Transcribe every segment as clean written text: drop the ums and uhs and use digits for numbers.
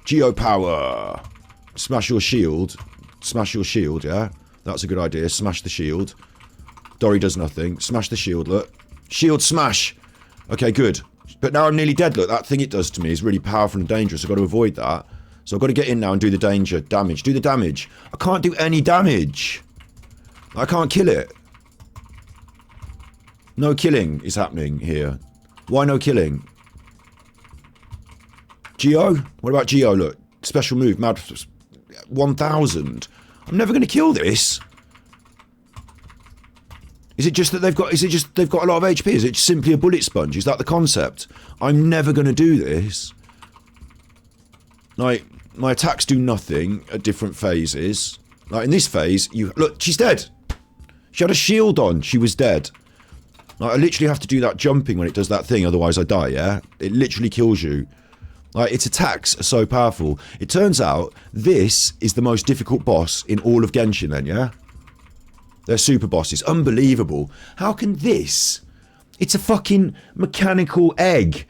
Geo power. Smash your shield. Smash your shield, yeah? That's a good idea. Smash the shield. Dory does nothing. Smash the shield, look. Shield smash. Okay, good. But now I'm nearly dead, look. That thing it does to me is really powerful and dangerous. I've got to avoid that. So I've got to get in now and do the danger. Damage. Do the damage. I can't do any damage. I can't kill it. No killing is happening here. Why no killing? Geo? What about Geo? Look. Special move. Mad 1000. I'm never going to kill this. Is it just that they've got a lot of HP? Is it simply a bullet sponge? Is that the concept? I'm never going to do this. Like, my attacks do nothing at different phases. Like, in this phase, look, she's dead. She had a shield on. She was dead. Like, I literally have to do that jumping when it does that thing, otherwise I die, yeah? It literally kills you. Like, its attacks are so powerful. It turns out, this is the most difficult boss in all of Genshin then, yeah? They're super bosses. Unbelievable. How can this? It's a fucking mechanical egg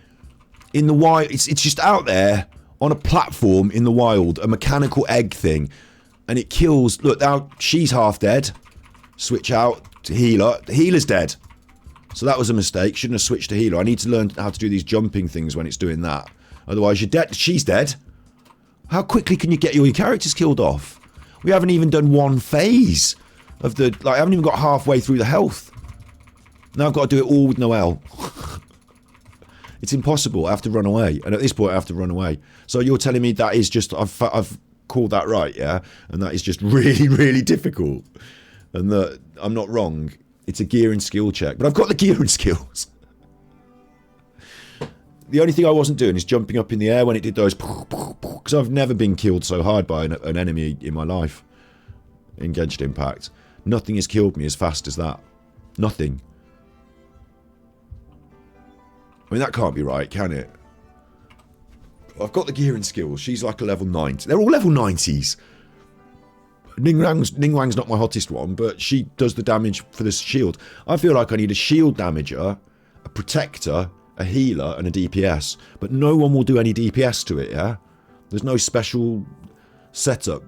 in the wild. It's just out there on a platform in the wild. A mechanical egg thing. And it kills... Look, now she's half dead. Switch out to healer. The healer's dead. So that was a mistake. Shouldn't have switched to healer. I need to learn how to do these jumping things when it's doing that. Otherwise you're dead. She's dead. How quickly can you get your characters killed off? We haven't even done one phase of the... Like, I haven't even got halfway through the health. Now I've got to do it all with Noelle. It's impossible. I have to run away. And at this point I have to run away. So you're telling me that is just... I've called that right, yeah? And that is just really, really difficult. And that I'm not wrong. It's a gear and skill check. But I've got the gear and skills. The only thing I wasn't doing is jumping up in the air when it did those... Because I've never been killed so hard by an enemy in my life. In Genshin Impact. Nothing has killed me as fast as that. Nothing. I mean, that can't be right, can it? I've got the gear and skills. She's like a level 90. They're all level 90s. Ningwang's not my hottest one, but she does the damage for this shield. I feel like I need a shield damager, a protector, a healer, and a DPS. But no one will do any DPS to it, yeah? There's no special setup.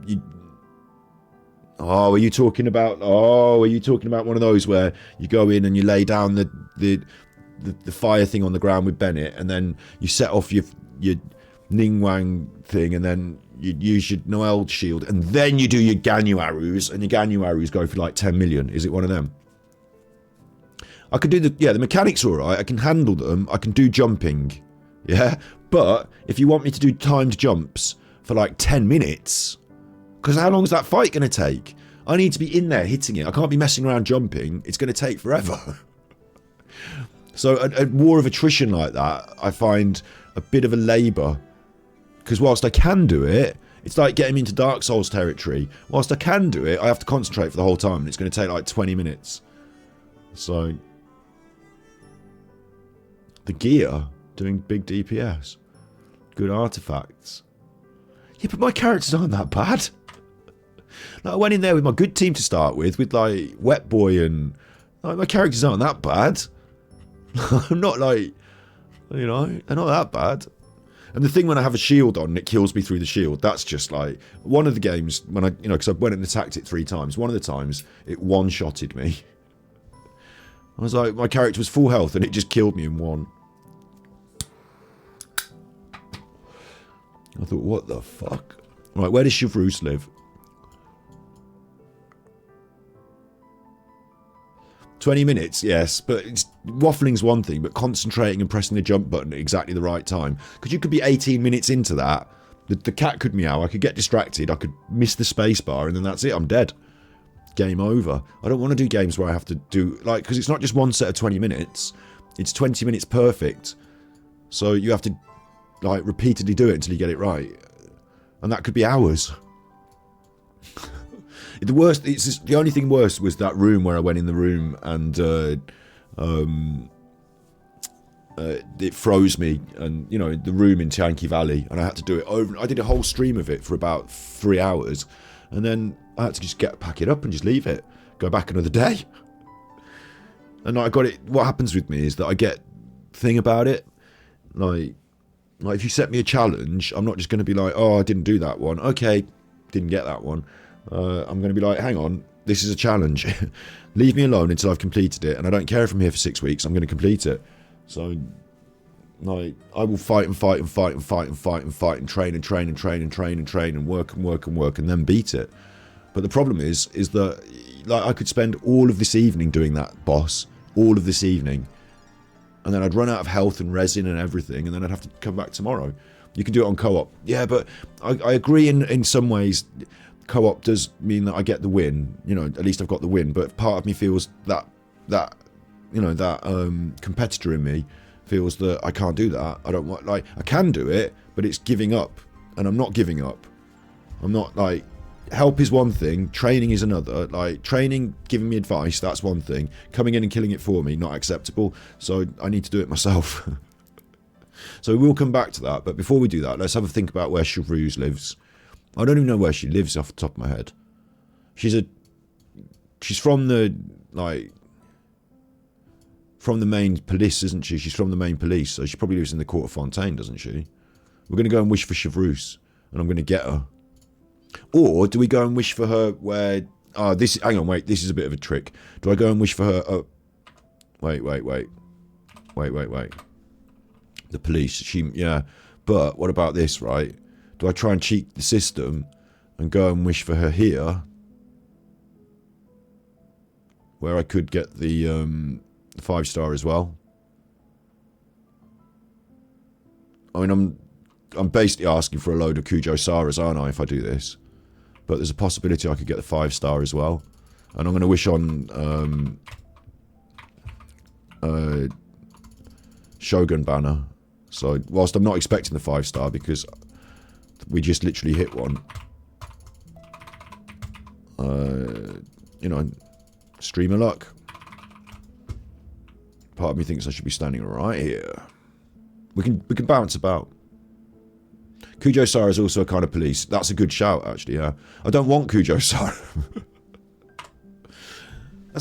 Are you talking about one of those where you go in and you lay down the fire thing on the ground with Bennett, and then you set off your Ningwang thing, and then you use your Noelle shield, and then you do your Ganyu-arus, and your Ganyu-arus go for like 10 million. Is it one of them? I could do the mechanics alright, I can handle them, I can do jumping, yeah? But if you want me to do timed jumps for like 10 minutes... Because how long is that fight going to take? I need to be in there hitting it. I can't be messing around jumping. It's going to take forever. So a war of attrition like that, I find a bit of a labour. Because whilst I can do it, it's like getting into Dark Souls territory. Whilst I can do it, I have to concentrate for the whole time. And it's going to take like 20 minutes. So... The gear, doing big DPS. Good artefacts. Yeah, but my characters aren't that bad. Like, I went in there with my good team to start with like Wet Boy, and like, my characters aren't that bad. I'm not like, you know, they're not that bad. And the thing when I have a shield on and it kills me through the shield, that's just like, one of the games when I, you know, because I went and attacked it 3 times, one of the times it one-shotted me. I was like, my character was full health and it just killed me in one. I thought, what the fuck? Right, where does Chevruse live? 20 minutes, yes, but waffling's one thing, but concentrating and pressing the jump button at exactly the right time. Because you could be 18 minutes into that, the cat could meow, I could get distracted, I could miss the space bar, and then that's it, I'm dead. Game over. I don't want to do games where I have to do, like, because it's not just one set of 20 minutes, it's 20 minutes perfect. So you have to, like, repeatedly do it until you get it right. And that could be hours. The worst, it's just, the only thing worse was that room where I went in the room and it froze me, and you know, the room in Tianqi Valley, and I had to do it over. I did a whole stream of it for about 3 hours, and then I had to just pack it up and just leave it, go back another day. And I got it. What happens with me is that I get thing about it, like Like, if you set me a challenge, I'm not just going to be like, oh, I didn't do that one. Okay, didn't get that one. I'm going to be like, hang on, this is a challenge. Leave me alone until I've completed it, and I don't care if I'm here for 6 weeks, I'm going to complete it. So, like, I will fight and fight and fight and fight and fight and fight and train and train and train and train and train and work and work and work and then beat it. But the problem is that, like, I could spend all of this evening doing that boss, all of this evening, and then I'd run out of health and resin and everything, and then I'd have to come back tomorrow. You can do it on co-op. Yeah, but I agree in some ways co-op does mean that I get the win. You know, at least I've got the win. But part of me feels that competitor in me feels that I can't do that. I don't want, like, I can do it, but it's giving up. And I'm not giving up. I'm not, like, help is one thing, training is another. Like, training, giving me advice, that's one thing. Coming in and killing it for me, not acceptable. So I need to do it myself. So we'll come back to that. But before we do that, let's have a think about where Chevruse lives. I don't even know where she lives off the top of my head. She's from the, like, from the main police, isn't she? She's from the main police, so she probably lives in the Court of Fontaine, doesn't she? We're going to go and wish for Chevruse, and I'm going to get her. Or do we go and wish for her where... Oh, this... Hang on, wait. This is a bit of a trick. Do I go and wish for her... Oh, wait. The police. Yeah. But what about this, right? Do I try and cheat the system and go and wish for her here? Where I could get the 5-star as well. I mean, I'm basically asking for a load of Kujo Saras, aren't I, if I do this? But there's a possibility I could get the 5-star as well. And I'm going to wish on Shogun banner. So, whilst I'm not expecting the 5-star, because we just literally hit one. You know, stream of luck. Part of me thinks I should be standing right here. We can bounce about. Kujo Sara is also a kind of police. That's a good shout, actually, yeah. I don't want Kujo Sara.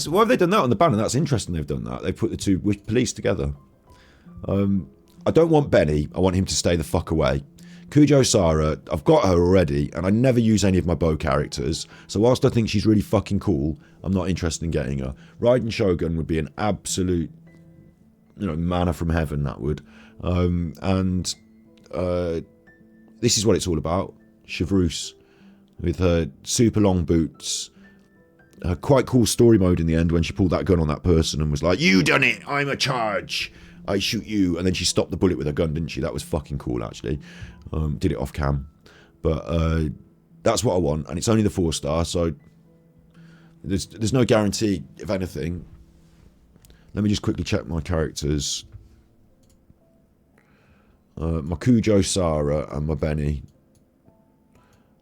Why have they done that on the banner? That's interesting they've done that. They put the two police together. I don't want Benny. I want him to stay the fuck away. Kujo Sara, I've got her already, and I never use any of my bow characters. So whilst I think she's really fucking cool, I'm not interested in getting her. Raiden Shogun would be an absolute, you know, manna from heaven, that would. This is what it's all about. Chevruse, with her super long boots. Her quite cool story mode in the end when she pulled that gun on that person and was like, "You done it, I'm a charge. I shoot you." And then she stopped the bullet with her gun, didn't she? That was fucking cool, actually. Did it off cam. But that's what I want. And it's only the 4-star, so there's no guarantee, if anything. Let me just quickly check my characters. My Kujo Sara and my Benny.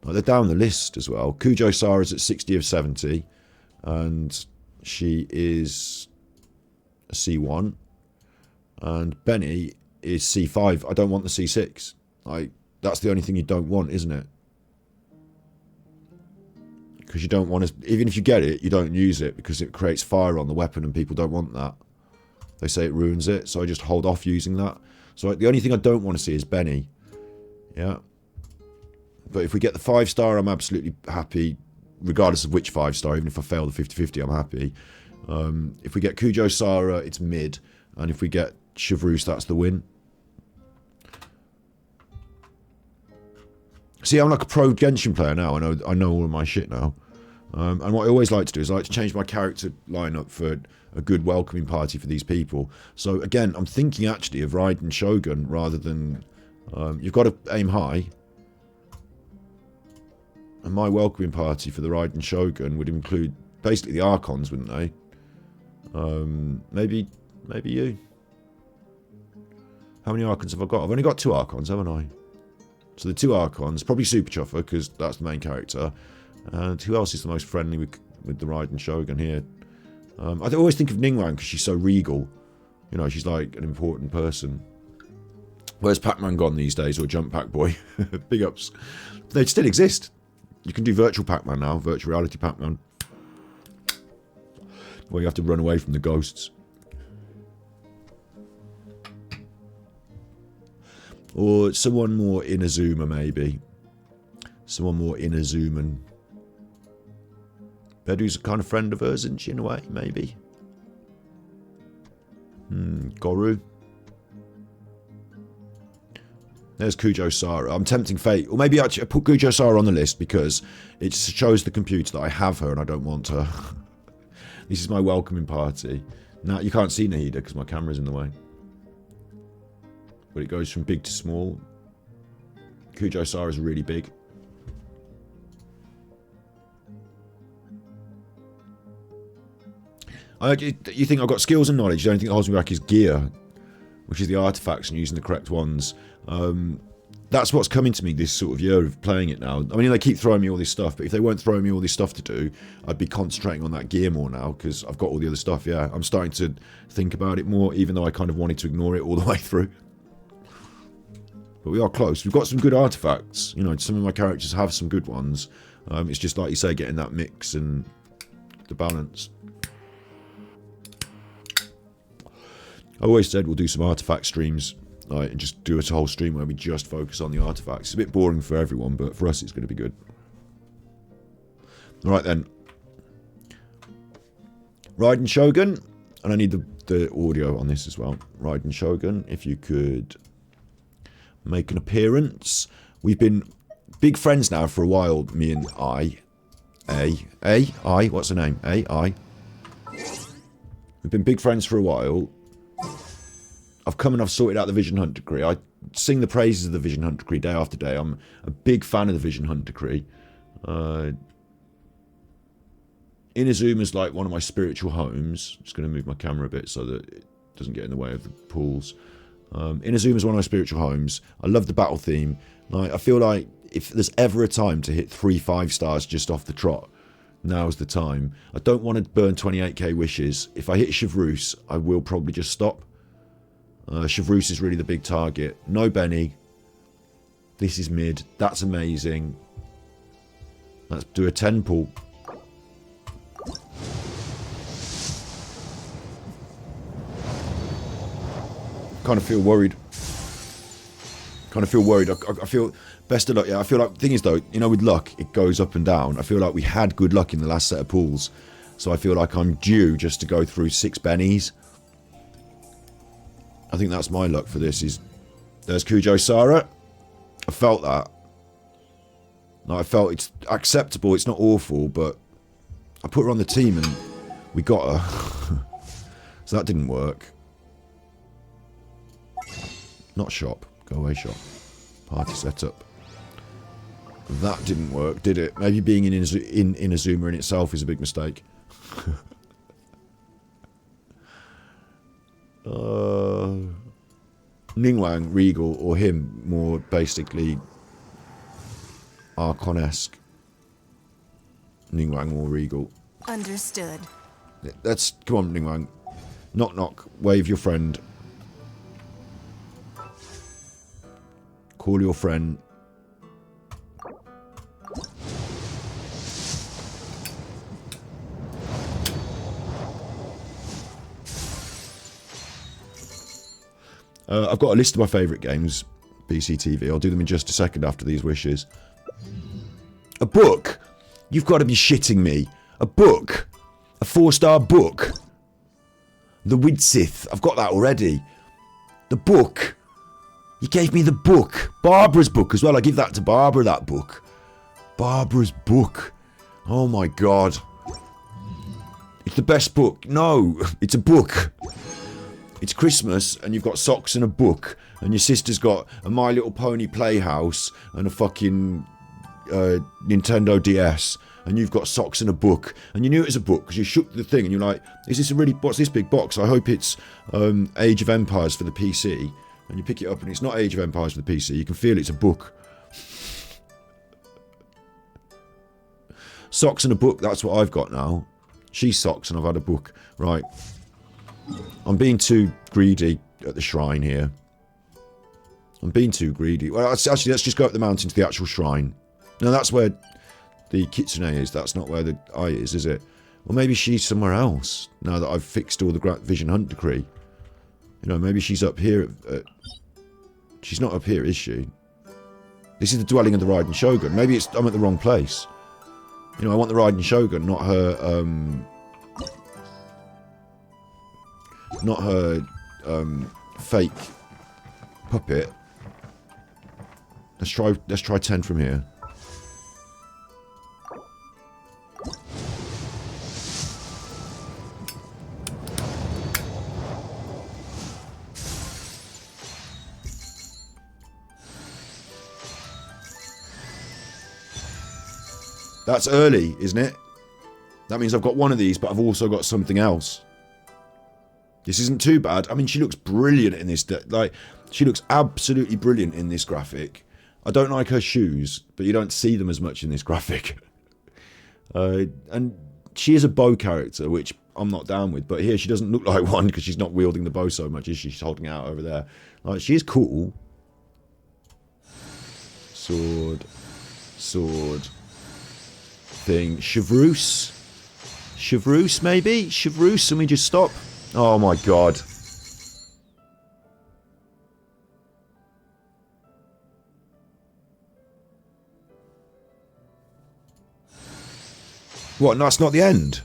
Oh, they're down the list as well. Kujo Sara's at 60 of 70. And she is a C1. And Benny is C5. I don't want the C6. Like, that's the only thing you don't want, isn't it? Because you don't want to... Even if you get it, you don't use it because it creates fire on the weapon and people don't want that. They say it ruins it, so I just hold off using that. So the only thing I don't want to see is Benny. Yeah. But if we get the 5-star, I'm absolutely happy. Regardless of which 5-star, even if I fail the 50-50, I'm happy. If we get Kujo Sara, it's mid. And if we get Chevruse, that's the win. See, I'm like a pro Genshin player now. I know all of my shit now. And what I always like to do is I like to change my character lineup for a good welcoming party for these people. So again, I'm thinking actually of Raiden Shogun rather than... you've got to aim high. And my welcoming party for the Raiden Shogun would include basically the Archons, wouldn't they? Maybe you. How many Archons have I got? I've only got 2 Archons, haven't I? So the 2 Archons, probably Super Chuffer, because that's the main character. And who else is the most friendly with the Raiden Shogun here? I always think of Ningran because she's so regal. You know, she's like an important person. Where's Pac-Man gone these days, or Jump Pack Boy? Big ups. They still exist. You can do virtual Pac-Man now, virtual reality Pac-Man. Where you have to run away from the ghosts. Or someone more Inazuma, maybe. Someone more Inazuman. Bedu's a kind of friend of hers, isn't she, in a way? Maybe. Goru. There's Kujo-Sara. I'm tempting fate. Or maybe actually I put Kujo-Sara on the list because it shows the computer that I have her and I don't want her. This is my welcoming party. Now, you can't see Nahida because my camera's in the way. But it goes from big to small. Kujo-Sara is really big. You think I've got skills and knowledge. The only thing that holds me back is gear, which is the artifacts and using the correct ones. That's what's coming to me this sort of year of playing it now. I mean, they keep throwing me all this stuff, but if they weren't throwing me all this stuff to do, I'd be concentrating on that gear more now, because I've got all the other stuff, yeah. I'm starting to think about it more, even though I kind of wanted to ignore it all the way through. But we are close. We've got some good artifacts. You know, some of my characters have some good ones. It's just, like you say, getting that mix and the balance. I always said we'll do some artifact streams, and just do a whole stream where we just focus on the artifacts. It's a bit boring for everyone, but for us it's going to be good. Alright then. Raiden Shogun, and I need the audio on this as well. Raiden Shogun, if you could make an appearance. We've been big friends now for a while, me and I. What's her name? I. We've been big friends for a while. I've come and I've sorted out the Vision Hunt decree. I sing the praises of the Vision Hunt decree day after day. I'm a big fan of the Vision Hunt decree. Inazuma's like one of my spiritual homes. Just going to move my camera a bit so that it doesn't get in the way of the pools. Inazuma's one of my spiritual homes. I love the battle theme. Like, I feel like if there's ever a time to hit 3 5-stars just off the trot, now's the time. I don't want to burn 28k wishes. If I hit Chevruse, I will probably just stop. Chevruse is really the big target. No Benny. This is mid. That's amazing. Let's do a 10 pull. Kind of feel worried. I feel best of luck. Yeah, I feel like, thing is though, you know, with luck, it goes up and down. I feel like we had good luck in the last set of pulls. So I feel like I'm due just to go through 6 bennies. I think that's my luck for this. There's Kujo-Sara. I felt that. No, I felt it's acceptable. It's not awful, but I put her on the team and we got her. So that didn't work. Not shop. Go away, shop. Party setup. That didn't work, did it? Maybe being in Inazuma in itself is a big mistake. Ningguang, Regal, or him, more basically Archon-esque. Ningguang or Regal. Understood. Let's come on, Ningguang. Knock knock. Wave your friend. Call your friend. I've got a list of my favourite games, BCTV. I'll do them in just a second after these wishes. A book? You've got to be shitting me. A book? A 4-star book? The Widsith. I've got that already. The book. You gave me the book. Barbara's book as well. I give that to Barbara, that book. Barbara's book. Oh my god. It's the best book. No, it's a book. It's Christmas and you've got socks and a book, and your sister's got a My Little Pony Playhouse and a fucking Nintendo DS, and you've got socks and a book, and you knew it was a book because you shook the thing and you're like, is this a really, what's this big box? I hope it's Age of Empires for the PC, and you pick it up and it's not Age of Empires for the PC. You can feel it's a book. Socks and a book, that's what I've got now. She's socks and I've had a book. Right. I'm being too greedy at the shrine here. I'm being too greedy. Well, actually, let's just go up the mountain to the actual shrine. No, that's where the Kitsune is. That's not where the eye is it? Or maybe she's somewhere else, now that I've fixed all the Vision Hunt decree. You know, maybe she's up here at She's not up here, is she? This is the dwelling of the Riding Shogun. Maybe I'm at the wrong place. You know, I want the Riding Shogun, not her, fake puppet. Let's try 10 from here. That's early, isn't it? That means I've got one of these, but I've also got something else. This isn't too bad. I mean, she looks brilliant in this. Like, she looks absolutely brilliant in this graphic. I don't like her shoes, but you don't see them as much in this graphic. And she is a bow character, which I'm not down with. But here, she doesn't look like one because she's not wielding the bow so much, is she? She's holding it out over there. Like, she is cool. Sword. Sword. Thing. Chevruse? Chevruse, maybe? Chevruse, and we just stop? Oh my god. What? No, that's not the end.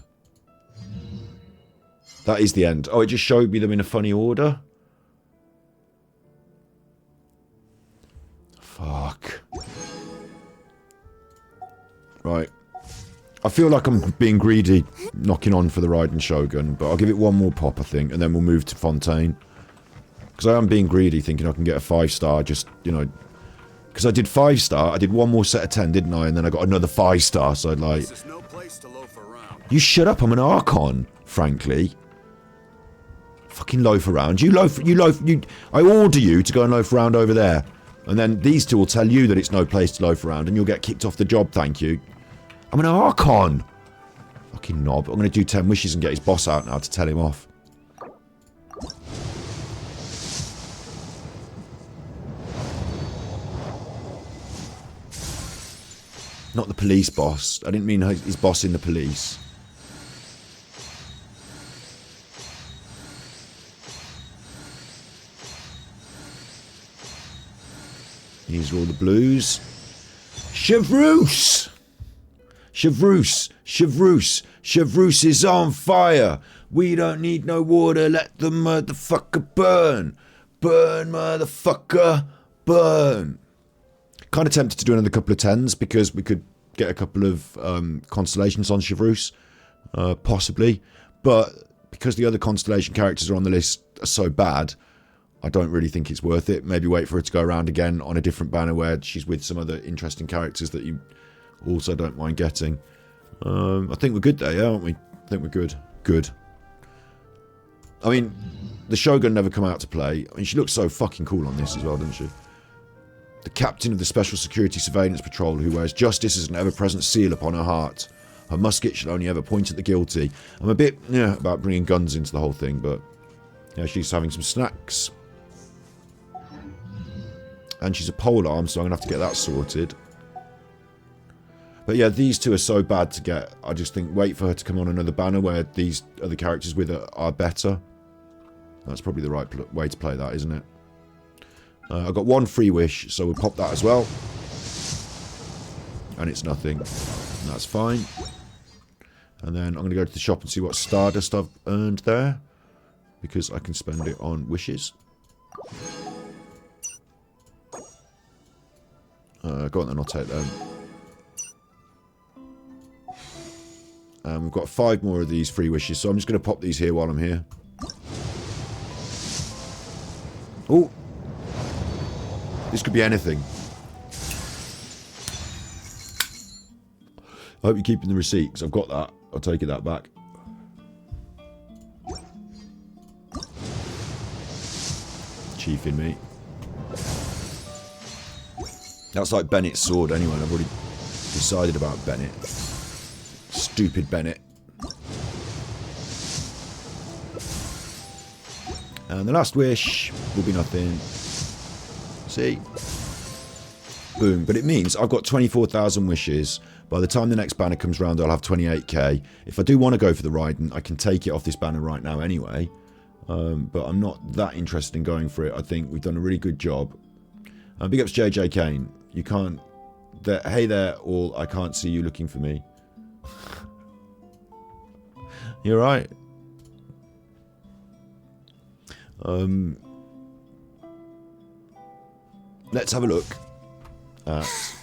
That is the end. Oh, it just showed me them in a funny order. Fuck. Right. I feel like I'm being greedy, knocking on for the Riding Shogun, but I'll give it one more pop, I think, and then we'll move to Fontaine. Because I am being greedy, thinking I can get a 5-star, just, you know... Because I did 5-star, I did one more set of 10, didn't I? And then I got another 5-star, so I'd like... No place to loaf around. You shut up, I'm an Archon, frankly. Fucking loaf around. I order you to go and loaf around over there. And then these two will tell you that it's no place to loaf around, and you'll get kicked off the job, thank you. I'm an Archon! Fucking knob. I'm going to do 10 wishes and get his boss out now to tell him off. Not the police boss. I didn't mean his boss in the police. These are all the blues. Chevruse! Chevruse! Chevruse! Chevruse is on fire! We don't need no water, let the motherfucker burn! Burn, motherfucker! Burn! Kind of tempted to do another couple of 10s because we could get a couple of constellations on Chevruse. Possibly. But because the other constellation characters are on the list are so bad, I don't really think it's worth it. Maybe wait for her to go around again on a different banner where she's with some other interesting characters that you also don't mind getting. I think we're good there, yeah, aren't we? I think we're good. Good. I mean, the Shogun never come out to play. I mean, she looks so fucking cool on this as well, doesn't she? The captain of the Special Security Surveillance Patrol who wears justice as an ever-present seal upon her heart. Her musket shall only ever point at the guilty. I'm a bit, about bringing guns into the whole thing, but... yeah, she's having some snacks. And she's a polearm, so I'm going to have to get that sorted. But yeah, these two are so bad to get. I just think wait for her to come on another banner where these other characters with her are better. That's probably the right way to play that, isn't it? I've got one free wish, so we'll pop that as well. And it's nothing. And that's fine. And then I'm going to go to the shop and see what Stardust I've earned there. Because I can spend it on wishes. Go on then, I'll take them. We've got 5 more of these free wishes, so I'm just going to pop these here while I'm here. Oh! This could be anything. I hope you're keeping the receipt, because I've got that. I'll take that back. Chief in me. That's like Bennett's sword anyway, I've already decided about Bennett. Stupid Bennett. And the last wish will be nothing. See? Boom. But it means I've got 24,000 wishes. By the time the next banner comes round, I'll have 28k. If I do want to go for the Raiden, I can take it off this banner right now anyway. But I'm not that interested in going for it. I think we've done a really good job. Big ups JJ Kane. You can't... hey there, all. I can't see you looking for me. You're right. Let's have a look at...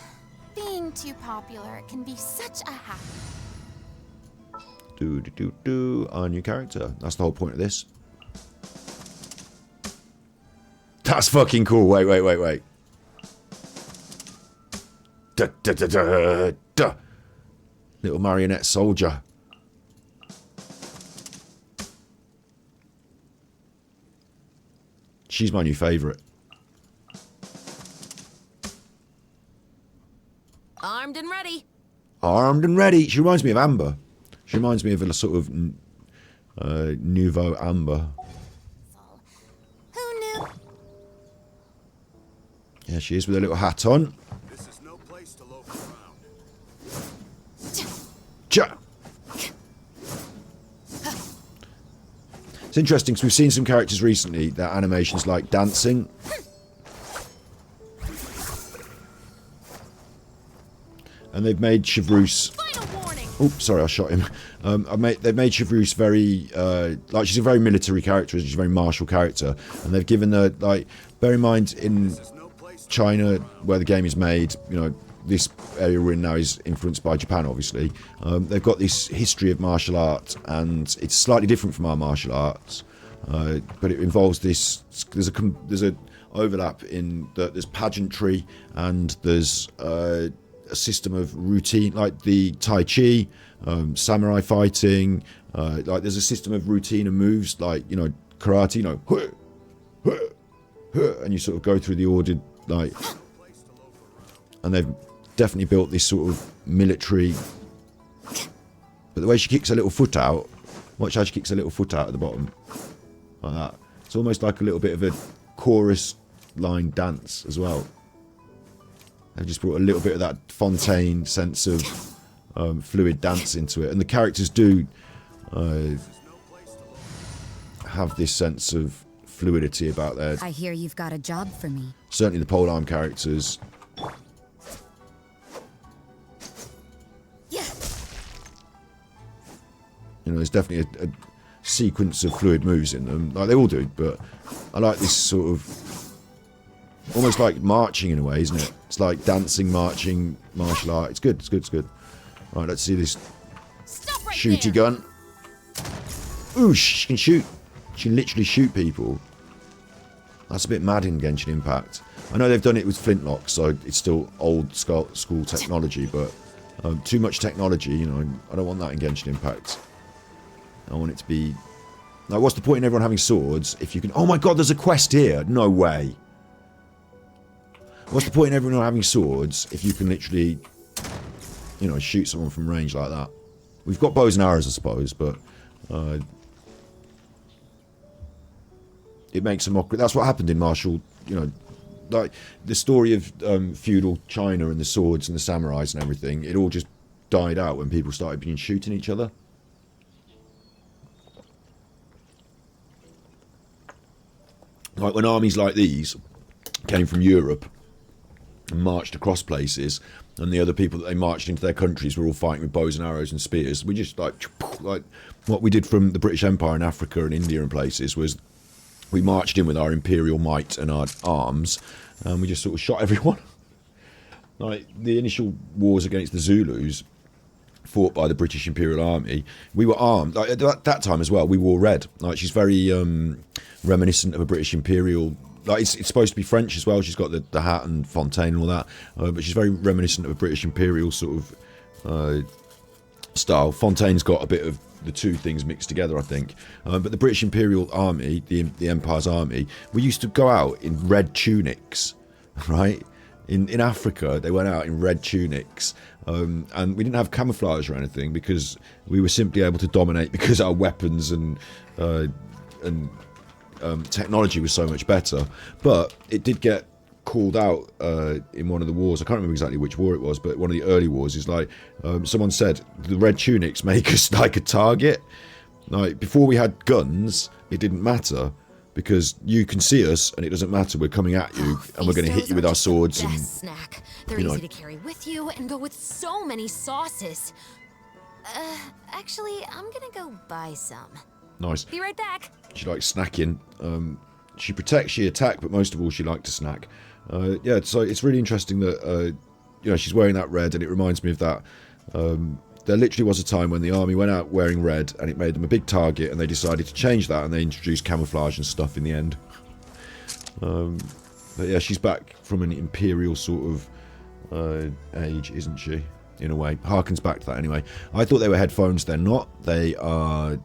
Being too popular can be such a hack. Our new character. That's the whole point of this. That's fucking cool. Wait. Da, da, da, da, da. Little marionette soldier. She's my new favourite. Armed and ready. Armed and ready. She reminds me of Amber. She reminds me of a sort of nouveau Amber. Who knew? Yeah, she is with a little hat on. This is no place to loaf around. Cha! It's interesting because we've seen some characters recently that animations like dancing. And they've made Chevruse... Oops, sorry, I shot him. They've made Chevruse very... like, she's a very military character, she's a very martial character. And they've given her, like... Bear in mind, in China, where the game is made, you know, this area we're in now is influenced by Japan, obviously. They've got this history of martial art, and it's slightly different from our martial arts. But it involves this... There's a overlap in that there's pageantry, and there's... a system of routine, like the Tai Chi, samurai fighting, like there's a system of routine and moves, like, you know, karate, you know, and you sort of go through the ordered, like, and they've definitely built this sort of military, but the way she kicks her little foot out, watch how she kicks her little foot out at the bottom, like that. It's almost like a little bit of a chorus line dance as well. They've just brought a little bit of that Fontaine sense of fluid dance into it. And the characters do have this sense of fluidity about their... I hear you've got a job for me. Certainly the polearm characters. Yeah. You know, there's definitely a sequence of fluid moves in them. Like, they all do, but I like this sort of... Almost like marching in a way, isn't it? It's like dancing, marching, martial art. It's good, it's good, it's good. Right, let's see this Right shooty there. gun. Ooh, she can shoot. She can literally shoot people. That's a bit mad in Genshin Impact. I know they've done it with flintlocks, so it's still old school technology, but too much technology, you know, I don't want that in Genshin Impact. I want it to be... Like, what's the point in everyone having swords if you can... Oh my god, there's a quest here! No way! What's the point in everyone having swords if you can literally, you know, shoot someone from range like that? We've got bows and arrows, I suppose, but it makes a mockery. That's what happened in martial, you know, like the story of feudal China and the swords and the samurais and everything. It all just died out when people started shooting each other. Like when armies like these came from Europe and marched across places, and the other people that they marched into their countries were all fighting with bows and arrows and spears. We just like what we did from the British Empire in Africa and India and places was we marched in with our imperial might and our arms, and we just sort of shot everyone. Like the initial wars against the Zulus fought by the British Imperial Army, we were armed. Like at that time as well, we wore red. Like she's very reminiscent of a British Imperial. Like it's supposed to be French as well. She's got the hat and Fontaine and all that, but she's very reminiscent of a British Imperial sort of style. Fontaine's got a bit of the two things mixed together, I think. But the British Imperial Army, the Empire's army, we used to go out in red tunics, right? In Africa, they went out in red tunics, and we didn't have camouflage or anything because we were simply able to dominate because our weapons and technology was so much better. But it did get called out in one of the wars. I can't remember exactly which war it was, but one of the early wars is like someone said the red tunics make us like a target. Like before we had guns, it didn't matter. because you can see us and it doesn't matter. We're coming at you and we're going to hit you with our swords. And snack. They're you know, easy to carry with you and go with so many sauces. Actually, I'm gonna go buy some. nice. Be right back. She likes snacking. She protects, she attacks, but most of all, she likes to snack. Yeah, so it's really interesting that you know, she's wearing that red, and it reminds me of that. There literally was a time when the army went out wearing red, and it made them a big target, and they decided to change that, and they introduced camouflage and stuff in the end. But yeah, she's back from an imperial sort of age, isn't she? In a way, harkens back to that anyway. I thought they were headphones. They're not. They are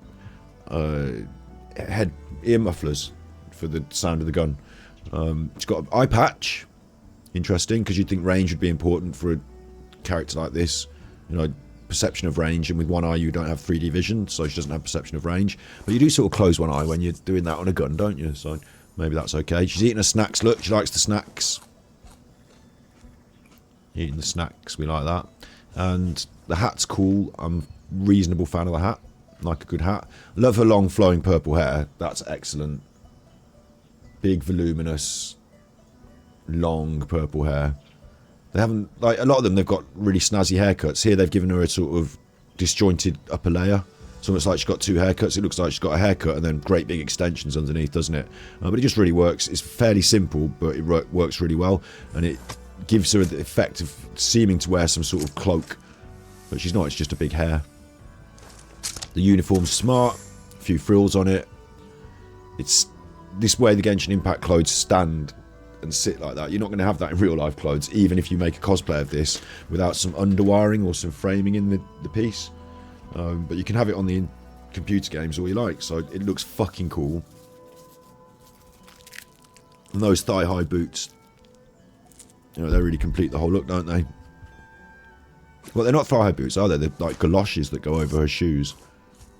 head ear mufflers for the sound of the gun. It's got an eye patch. Interesting, because you'd think range would be important for a character like this. You know, perception of range, and with one eye you don't have 3D vision, so she doesn't have perception of range. But you do sort of close one eye when you're doing that on a gun, don't you? So maybe that's okay. She's eating her snacks. Look, she likes the snacks. Eating the snacks, we like that. And the hat's cool. I'm a reasonable fan of the hat. Like a good hat. Love her long flowing purple hair. That's excellent. Big, voluminous, long purple hair. They haven't, like, a lot of them, they've got really snazzy haircuts. Here they've given her a sort of disjointed upper layer. So it's like she's got two haircuts. It looks like she's got a haircut and then great big extensions underneath, doesn't it? But it just really works. It's fairly simple, but it works really well. And it gives her the effect of seeming to wear some sort of cloak. But she's not, it's just a big hair. The uniform's smart. A few frills on it. It's this way the Genshin Impact clothes stand and sit like that. You're not going to have that in real life clothes, even if you make a cosplay of this without some underwiring or some framing in the piece. But you can have it on the computer games all you like, so it looks fucking cool. And those thigh-high boots, you know, they really complete the whole look, don't they? Well, they're not thigh-high boots, are they? They're like galoshes that go over her shoes.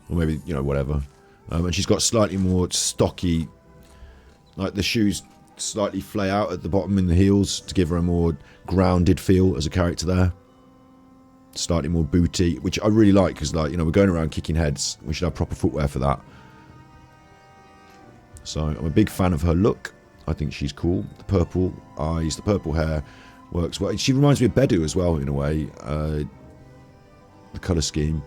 Or maybe, you know, whatever. And she's got slightly more stocky, like the shoes slightly flay out at the bottom in the heels to give her a more grounded feel as a character there. Slightly more booty, which I really like, because, like, you know, we're going around kicking heads. We should have proper footwear for that. So I'm a big fan of her look. I think she's cool. The purple eyes, the purple hair works well. She reminds me of Bedu as well, in a way. The colour scheme.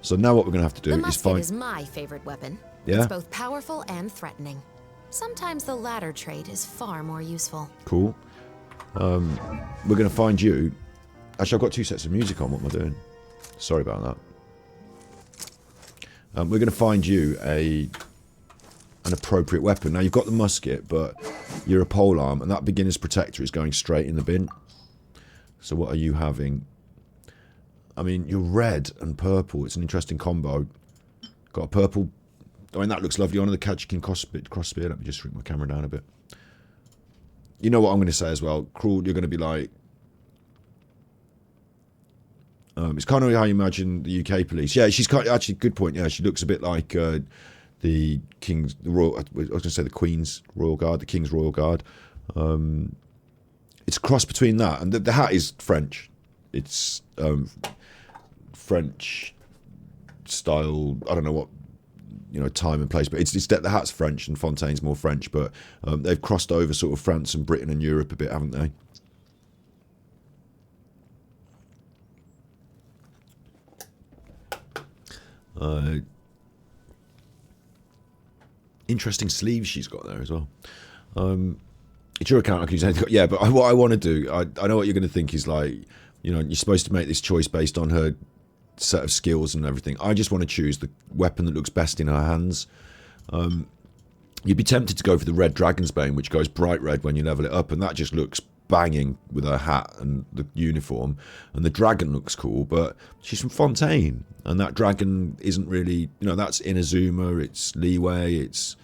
So now what we're going to have to do The is musket find... is my favorite weapon. Yeah? It's both powerful and threatening. Sometimes the latter trait is far more useful. Cool. We're going to find you... Actually, I've got two sets of music on. What am I doing? Sorry about that. We're going to find you an appropriate weapon. Now, you've got the musket, but you're a polearm, and that beginner's protector is going straight in the bin. So what are you having? I mean, you're red and purple. It's an interesting combo. Got a purple... I mean, that looks lovely on the Kajikin crossbeard. Let me just shrink my camera down a bit. You know what I'm going to say as well. Cruel, you're going to be like... it's kind of how you imagine the UK police. Yeah, she's kind of, actually, good point. Yeah, she looks a bit like the King's... the Royal, I was going to say the Queen's Royal Guard, the King's Royal Guard. It's a cross between that, and the hat is French. It's French style, I don't know what, you know, time and place, but it's the hat's French and Fontaine's more French, but they've crossed over sort of France and Britain and Europe a bit, haven't they? Interesting sleeves she's got there as well. It's your account, I can use anything. Yeah, but what I want to do, I know what you're going to think is like, you know, you're supposed to make this choice based on her set of skills and everything. I just want to choose the weapon that looks best in her hands. You'd be tempted to go for the red Dragon's Bane, which goes bright red when you level it up, and that just looks banging with her hat and the uniform. And the dragon looks cool, but she's from Fontaine, and that dragon isn't really, you know, that's Inazuma, it's Leeway, it's,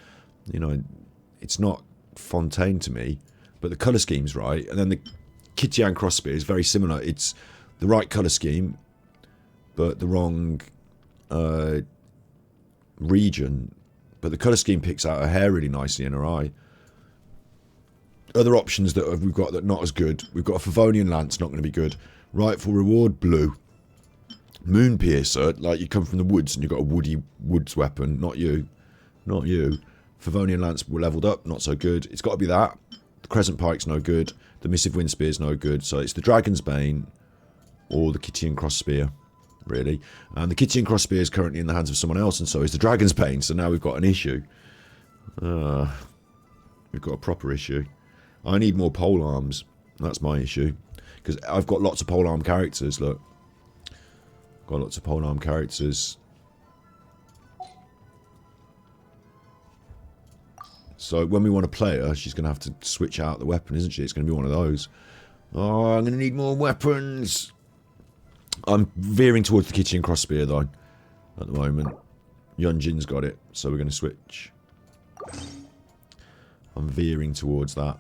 you know, it's not Fontaine to me, but the colour scheme's right. And then the Kitian Crossbeard is very similar. It's the right colour scheme, but the wrong region. But the colour scheme picks out her hair really nicely in her eye. Other options that we've got that are not as good. We've got a Favonian Lance, not going to be good. Rightful Reward, blue. Moon Piercer, like you come from the woods and you've got a woody woods weapon. Not you. Not you. Favonian Lance leveled up, not so good. It's got to be that. The Crescent Pike's no good. The Missive Wind Spear's no good. So it's the Dragon's Bane or the Kittian Cross Spear, really. And the Kittian Cross Spear is currently in the hands of someone else, and so is the Dragon's Bane. So now we've got an issue. We've got a proper issue. I need more pole arms. That's my issue. Because I've got lots of polearm characters, look. Got lots of polearm characters. So when we want to play her, she's going to have to switch out the weapon, isn't she? It's going to be one of those. Oh, I'm going to need more weapons. I'm veering towards the Kitchen Cross Spear, though, at the moment. Yunjin's got it, so we're going to switch. I'm veering towards that.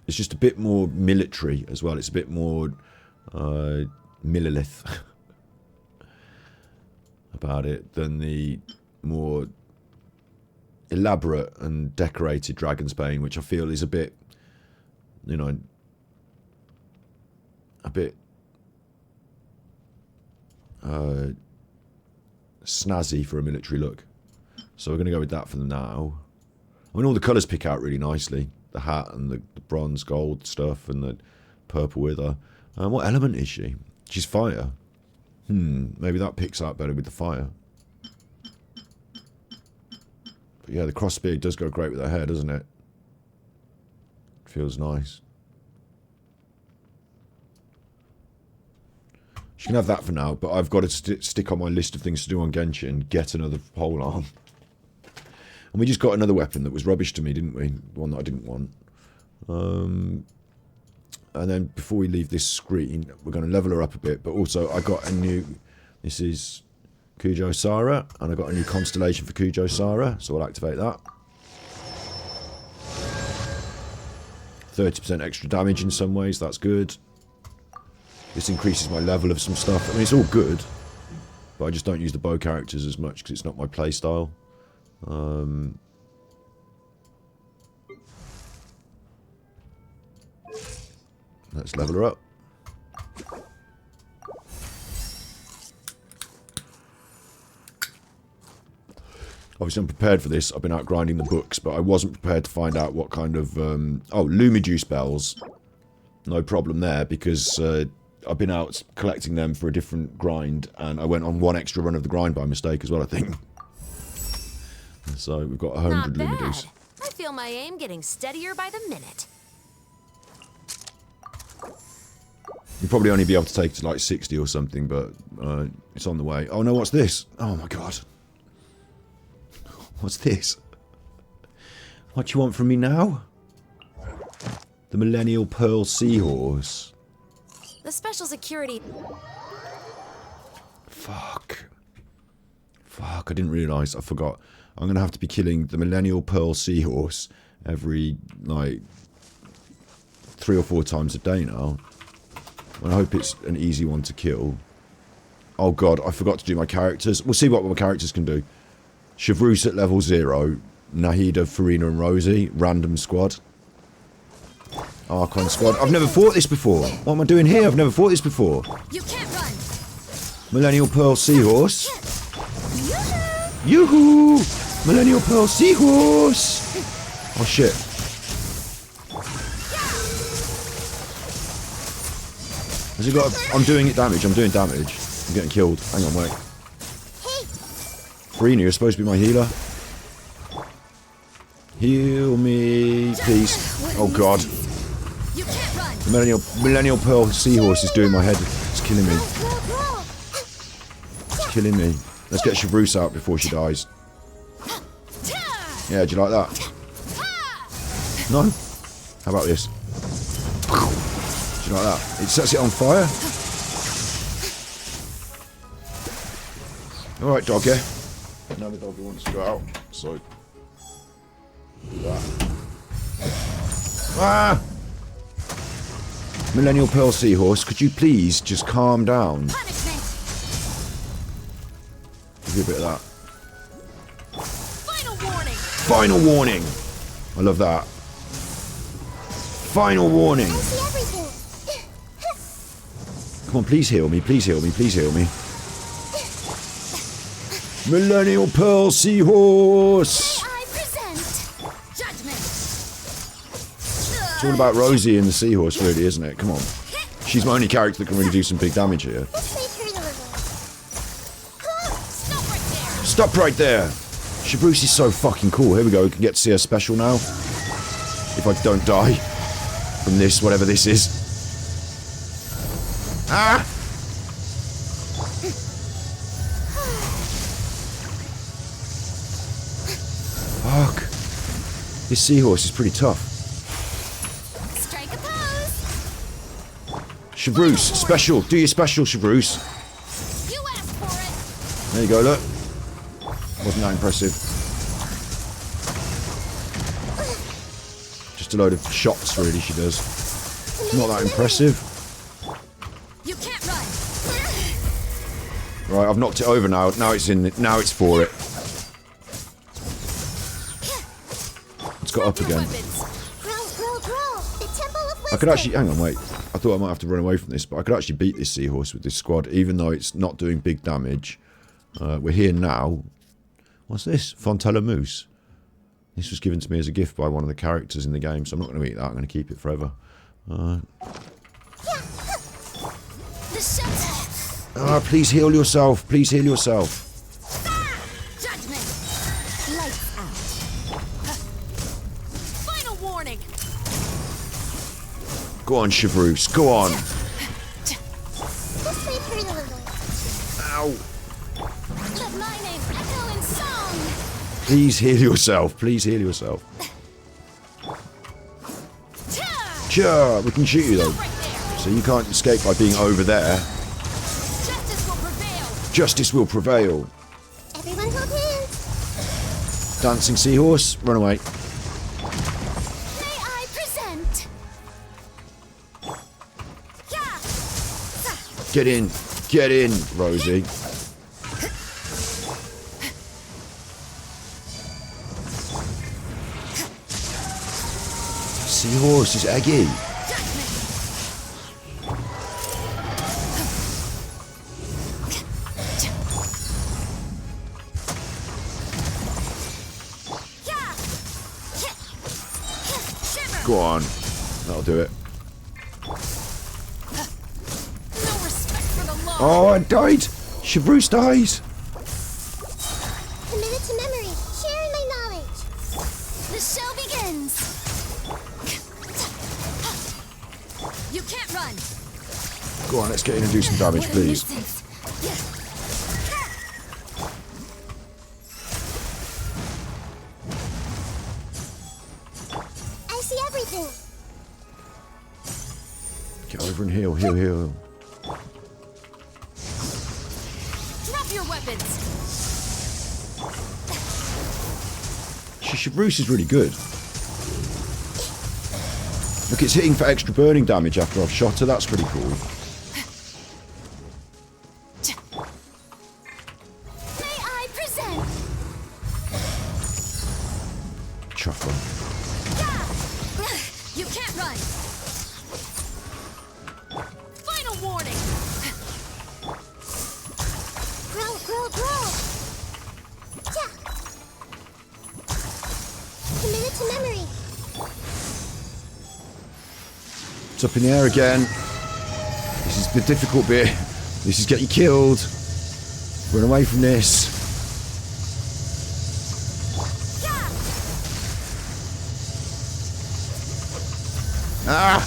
It's just a bit more military as well. It's a bit more millilith about it than the more elaborate and decorated Dragon's Bane, which I feel is a bit, you know, a bit snazzy for a military look. So we're going to go with that for them now. I mean, all the colours pick out really nicely. The hat and the bronze gold stuff and the purple with her. What element is she? She's fire. Maybe that picks out better with the fire. But yeah, the cross spear does go great with her hair, doesn't it? Feels nice. She can have that for now, but I've got to stick on my list of things to do on Genshin. Get another polearm. And we just got another weapon that was rubbish to me, didn't we? One that I didn't want. And then before we leave this screen, we're going to level her up a bit. But also, I got a new... This is Kujo Sara. And I got a new constellation for Kujo Sara. So I'll activate that. 30% extra damage in some ways. That's good. This increases my level of some stuff. I mean, it's all good. But I just don't use the bow characters as much because it's not my playstyle. Let's level her up. Obviously I'm prepared for this. I've been out grinding the books, but I wasn't prepared to find out what kind of oh, Lumijuice bells. No problem there, because I've been out collecting them for a different grind, and I went on one extra run of the grind by mistake as well, I think. So we've got 100 Lumijuice. I feel my aim getting steadier by the minute. You'll probably only be able to take it to like 60 or something, but it's on the way. Oh no, what's this? Oh my god. What's this? What you want from me now? The Millennial Pearl Seahorse. The special security... Fuck. Fuck, I didn't realise. I forgot. I'm going to have to be killing the Millennial Pearl Seahorse every, like, 3 or 4 times a day now. And I hope it's an easy one to kill. Oh god, I forgot to do my characters. We'll see what my characters can do. Chevruse at level 0. Nahida, Farina and Rosie. Random squad. Archon squad. I've never fought this before. What am I doing here? I've never fought this before. You can't run. Millennial Pearl Seahorse. Yoo-hoo! Millennial Pearl Seahorse! Oh shit. Has it got a, I'm doing it damage, I'm doing damage. I'm getting killed. Hang on, wait. Farina, you're supposed to be my healer. Heal me, please. Oh god. You can't run. The Millennial Pearl Seahorse is doing my head. It's killing me. It's killing me. Let's get Chevruse out before she dies. Yeah, do you like that? No? How about this? Do you like that? It sets it on fire. Alright, doggy. Now the doggy wants to go out, so... do that. Ah! Millennial Pearl Seahorse, could you please just calm down? Punishment. Give you a bit of that. Final warning. Final warning! I love that. Final warning! I see everything. Come on, please heal me, please heal me, please heal me. Millennial Pearl Seahorse! I present judgment. It's all about Rosie and the seahorse, really, isn't it? Come on. She's my only character that can really do some big damage here. Stop right there! Chevruse is so fucking cool. Here we go, we can get to see her special now. If I don't die from this, whatever this is. Ah! Fuck. This seahorse is pretty tough. Strike a pose. Chevruse, special. Do your special, Chevruse. You asked for it. There you go, look. Wasn't that impressive. Just a load of shots, really, she does. Not that impressive. You can't run. Right, I've knocked it over now. Now it's in. Now it's for it. It's got up again. I could actually... Hang on, wait. I thought I might have to run away from this, but I could actually beat this seahorse with this squad, even though it's not doing big damage. We're here now. What's this? Fontella Mousse. This was given to me as a gift by one of the characters in the game, so I'm not going to eat that. I'm going to keep it forever. Please heal yourself. Please heal yourself. Judgment. Lights out. Final warning. Go on, Chevruse. Go on. Ow. Let my name echo in song. Please heal yourself. Please heal yourself. Sure, we can shoot you though. Right there. So you can't escape by being over there. Justice will prevail. Justice will prevail. Everyone hold hands. Dancing seahorse, run away. May I present? Yeah. Get in, Rosie. Seahorse is eggy. Go on. That'll do it. No respect for the law. Oh, I died. Chevruse dies. Commit it to memory. Sharing my knowledge. The show begins. You can't run. Go on, let's get in and do some damage, What a please. nuisance. I see everything. Get over and heal, heal, heal. Drop your weapons. Chevruse is really good. Look, it's hitting for extra burning damage after I've shot her. That's pretty cool. May I present? Chuffle. You can't run. Final warning. Grow, grow, grow. Yeah. Commit it to memory. It's up in the air again. This is the difficult bit. This is getting killed. Run away from this. Ah!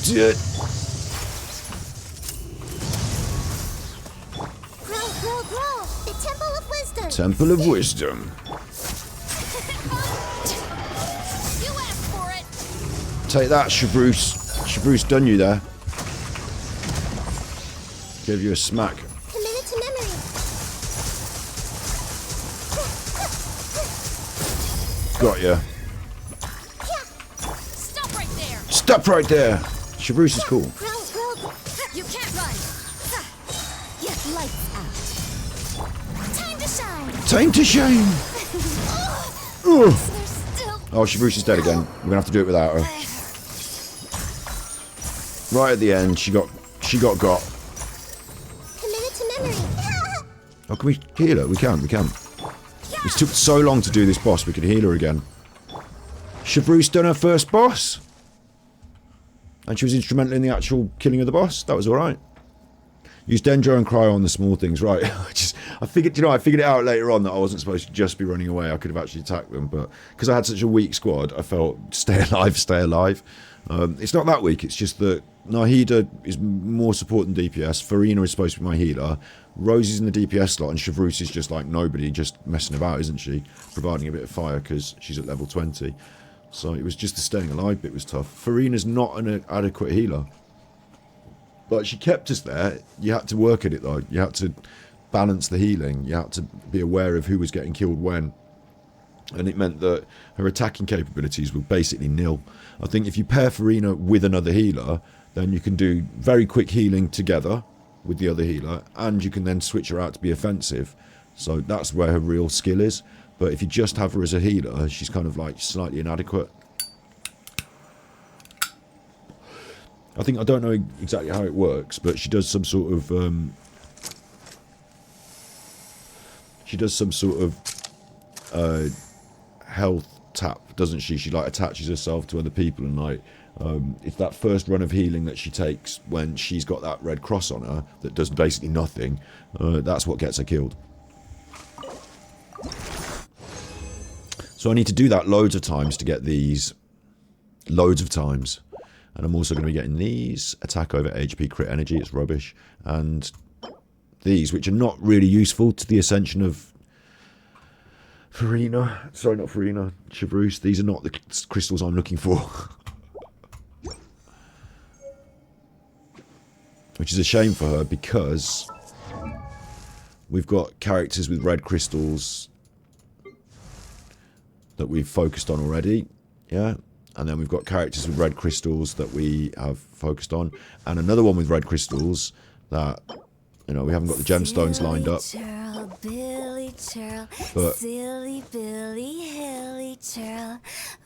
Dude. Grow, grow, grow. The Temple of Wisdom. Temple of Wisdom. You asked for it. Take that, Chevruse. Chevruse done you there. Gave you a smack. Commit it to memory. Got ya. Stop right there. Stop right there. Chevruse is cool. Grow, grow, grow. You can't run. Yes, lights out. Time to shine. Time to shine. Ugh. There's still. Oh, Chevruse is dead again. We're gonna have to do it without her. Right at the end, she got got. Commit it to memory. Oh, can we heal her? We can. It took so long to do this boss, we could heal her again. Chevruse done her first boss. And she was instrumental in the actual killing of the boss. That was alright. Use Dendro and Cryo on the small things, right. I figured it out later on that I wasn't supposed to just be running away. I could have actually attacked them, but because I had such a weak squad, I felt stay alive. It's not that weak, it's just that Nahida is more support than DPS. Farina is supposed to be my healer. Rosie's in the DPS slot, and Chevruse is just like nobody, just messing about, isn't she? Providing a bit of fire because she's at level 20. So it was just the staying alive bit was tough. Farina's not an adequate healer. But she kept us there. You had to work at it though. You had to balance the healing. You had to be aware of who was getting killed when. And it meant that her attacking capabilities were basically nil. I think if you pair Farina with another healer, then you can do very quick healing together with the other healer, and you can then switch her out to be offensive. So that's where her real skill is. But if you just have her as a healer, she's kind of like slightly inadequate. I don't know exactly how it works, but she does some sort of health tap, doesn't she? She like attaches herself to other people, and like it's that first run of healing that she takes when she's got that red cross on her that does basically nothing. That's what gets her killed. So I need to do that loads of times to get these. Loads of times. And I'm also going to be getting these. Attack over HP, crit energy, it's rubbish. And these, which are not really useful to the ascension of Farina. Sorry, not Farina. Chevruse. These are not the crystals I'm looking for. Which is a shame for her because we've got characters with red crystals that we've focused on already. Yeah. And then we've got characters with red crystals that we have focused on. And another one with red crystals that, we haven't got the gemstones lined up. Churl, Billy Churl, But silly Billy, hilly Churl.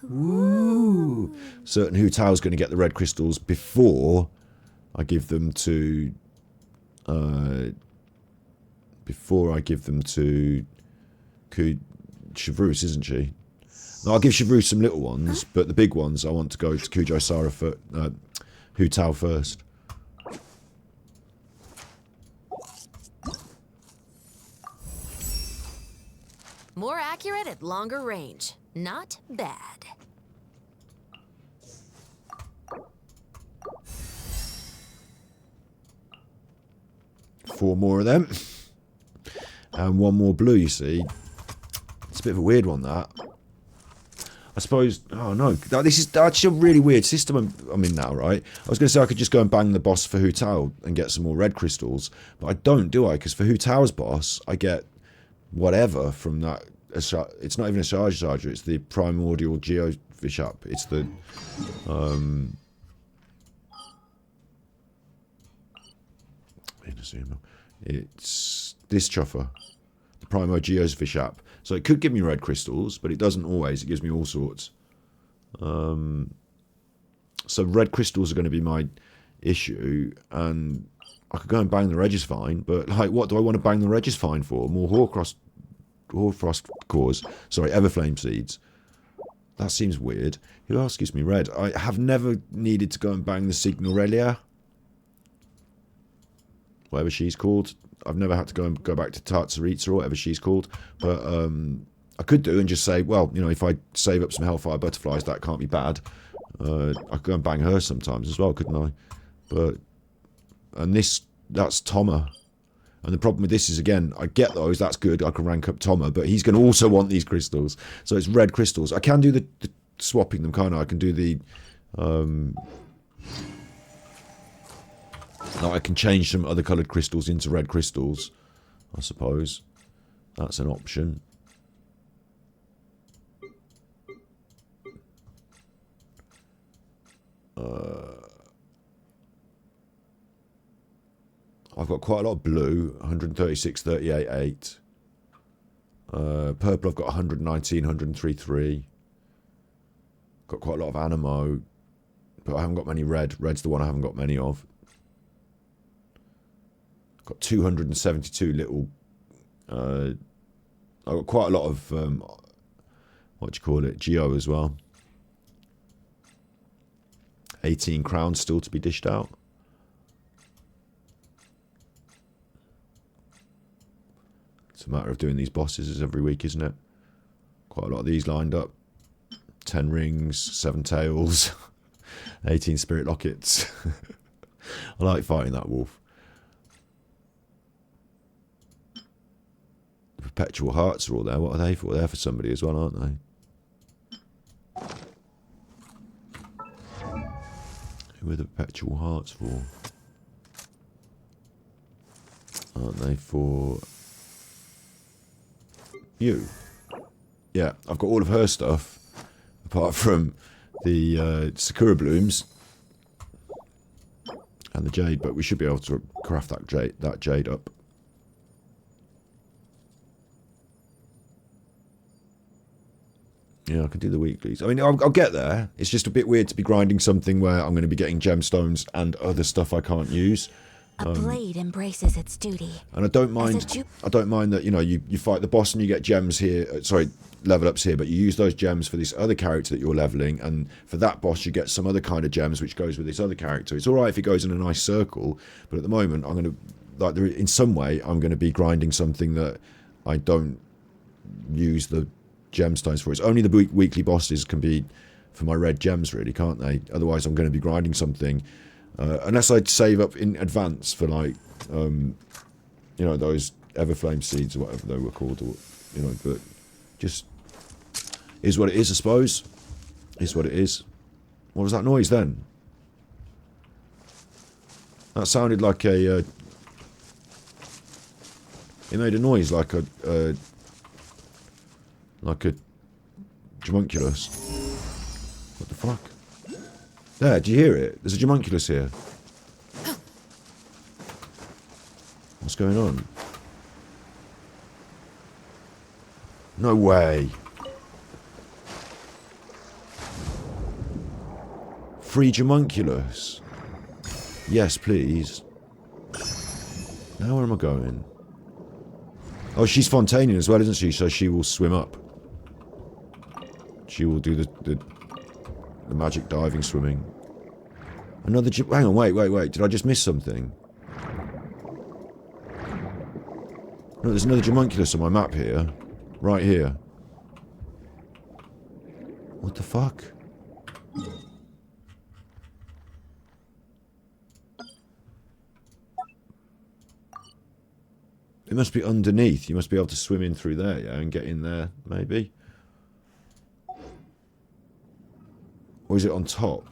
Ooh. Certain Hu Tao's going to get the red crystals before I give them to... Chevruse, isn't she? No, I'll give Chevruse some little ones, but the big ones I want to go to Kujo Sara for Hu Tao first. More accurate at longer range. Not bad. Four more of them. And one more blue, you see. It's a bit of a weird one, that. I suppose... Oh, no. This is actually a really weird system I'm in now, right? I was going to say I could just go and bang the boss for Hu Tao and get some more red crystals. But I don't, do I? Because for Hu Tao's boss, I get whatever from that... It's not even a charge charger. It's the primordial geofish up. It's the... It's this chuffer. The primordial geofish app. So it could give me red crystals, but it doesn't always. It gives me all sorts. So red crystals are going to be my issue, and I could go and bang the Regis-Fine, but like, what do I want to bang the Regis-Fine for? More Hoarfrost cores. Sorry, Everflame seeds. That seems weird. Who else gives me red? I have never needed to go and bang the Signorelia. Whatever she's called. I've never had to go back to Tartsaritsa or whatever she's called. But I could do and just say, well, if I save up some Hellfire Butterflies, that can't be bad. I could go and bang her sometimes as well, couldn't I? And that's Toma. And the problem with this is, again, I get those, that's good, I can rank up Toma, but he's going to also want these crystals. So it's red crystals. I can do the swapping them, can't I? I can do the... I can change some other coloured crystals into red crystals, I suppose. That's an option. I've got quite a lot of blue, 136, 38, 8. Purple I've got 119, 103, 3. Got quite a lot of Animo, but I haven't got many red. Red's the one I haven't got many of. Got 272 little I've got quite a lot of, what do you call it, Geo as well. 18 crowns still to be dished out. It's a matter of doing these bosses every week, isn't it? Quite a lot of these lined up. 10 rings, 7 tails, 18 spirit lockets. I like fighting that wolf. The perpetual hearts are all there. What are they for? They're for somebody as well, aren't they? Who are the perpetual hearts for? Aren't they for you? Yeah, I've got all of her stuff, apart from the Sakura blooms and the jade, but we should be able to craft that jade up. Yeah, I can do the weeklies. I mean, I'll get there. It's just a bit weird to be grinding something where I'm going to be getting gemstones and other stuff I can't use. A blade embraces its duty. And I don't mind. I don't mind that, you know, you fight the boss and you get gems here. Sorry, level ups here, but you use those gems for this other character that you're leveling, and for that boss you get some other kind of gems which goes with this other character. It's all right if it goes in a nice circle, but at the moment I'm going to, like, in some way I'm going to be grinding something that I don't use the gemstones for. It's only the weekly bosses can be for my red gems, really, can't they? Otherwise I'm going to be grinding something, unless I'd save up in advance for, like, you know, those Everflame seeds or whatever they were called, or, you know, but just is what it is, I suppose. Is what it is. What was that noise then? That sounded like a it made a noise like a homunculus. What the fuck? There, do you hear it? There's a homunculus here. What's going on? No way. Free homunculus. Yes, please. Now where am I going? Oh, she's Fontanian as well, isn't she? So she will swim up. She will do the magic diving swimming. Another... Hang on, wait. Did I just miss something? No, there's another homunculus on my map here. Right here. What the fuck? It must be underneath. You must be able to swim in through there, yeah, and get in there, maybe. Or is it on top?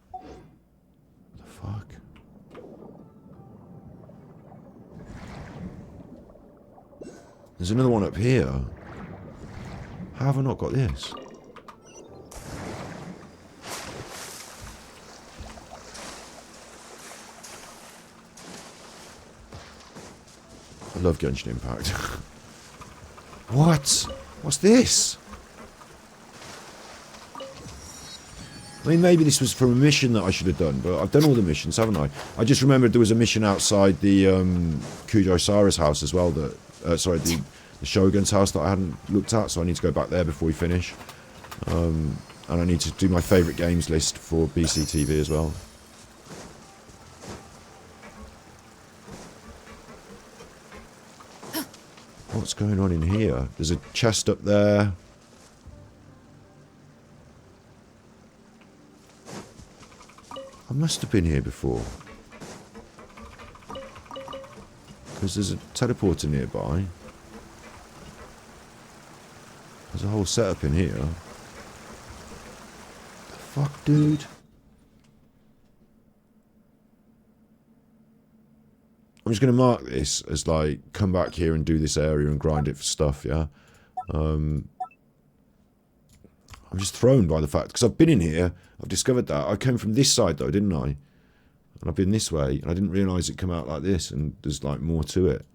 The fuck? There's another one up here. How have I not got this? I love Genshin Impact. What? What's this? I mean, maybe this was from a mission that I should have done, but I've done all the missions, haven't I? I just remembered there was a mission outside the Kujo-Sara's house as well, that, sorry, the Shogun's house that I hadn't looked at, so I need to go back there before we finish. And I need to do my favourite games list for BCTV as well. What's going on in here? There's a chest up there. I must have been here before. Because there's a teleporter nearby. There's a whole setup in here. The fuck, dude? I'm just going to mark this as, like, come back here and do this area and grind it for stuff, yeah? I'm just thrown by the fact, because I've been in here, I've discovered that. I came from this side, though, didn't I? And I've been this way, and I didn't realise it come out like this, and there's, like, more to it.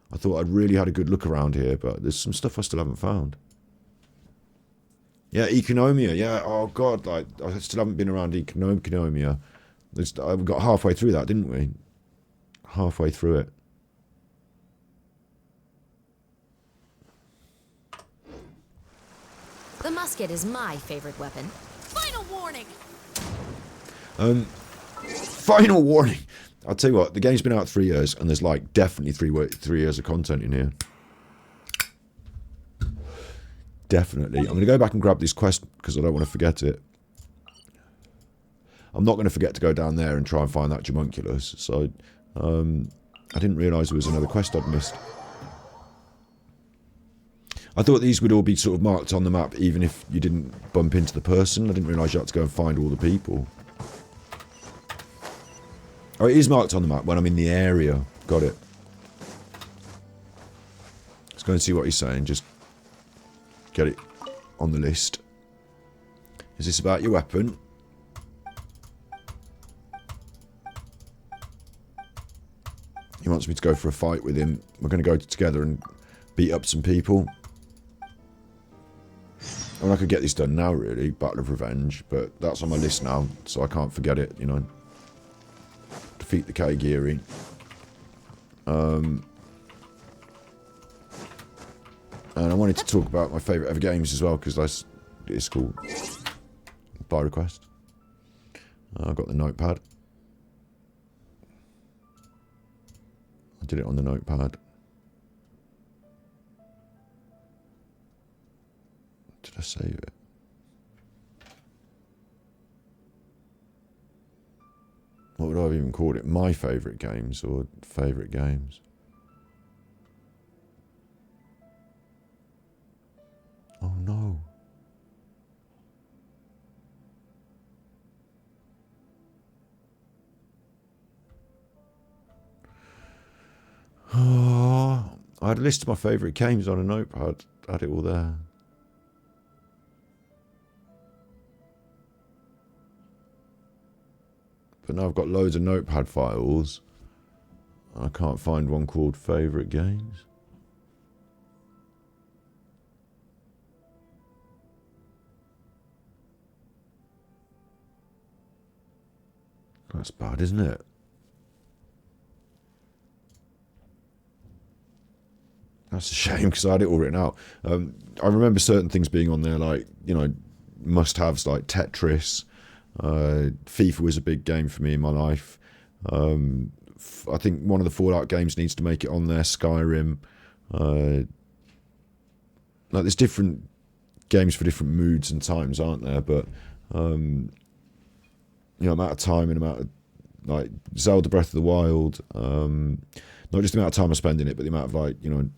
I thought I'd really had a good look around here, but there's some stuff I still haven't found. Yeah, Economia, yeah, oh god, like, I still haven't been around Economia. We got halfway through that, didn't we? halfway through it. The musket is my favorite weapon. Final warning! Final warning. I'll tell you what, the game's been out 3 years, and there's like definitely 3 years of content in here. Definitely. I'm going to go back and grab this quest because I don't want to forget it. I'm not going to forget to go down there and try and find that homunculus. So, I didn't realise there was another quest I'd missed. I thought these would all be sort of marked on the map even if you didn't bump into the person. I didn't realise you had to go and find all the people. Oh, it is marked on the map when I'm in the area. Got it. Let's go and see what he's saying. Just get it on the list. Is this about your weapon? He wants me to go for a fight with him. We're going to go together and beat up some people. I mean, I could get this done now, really. Battle of Revenge. But that's on my list now, so I can't forget it, you know. Defeat the Kaigiri. And I wanted to talk about my favourite ever games as well, because it's cool. By request. I've got the notepad. I did it on the notepad. Did I save it? What would I have even called it? My favourite games or favourite games? Oh no. Oh, I had a list of my favourite games on a notepad. I had it all there. But now I've got loads of notepad files. I can't find one called favourite games. That's bad, isn't it? That's a shame because I had it all written out. I remember certain things being on there, like, you know, must-haves like Tetris. FIFA was a big game for me in my life. I think one of the Fallout games needs to make it on there. Skyrim. Like, there's different games for different moods and times, aren't there? But you know, amount of time and amount of, like, Zelda Breath of the Wild. Not just the amount of time I spend in it, but the amount of, like, you know,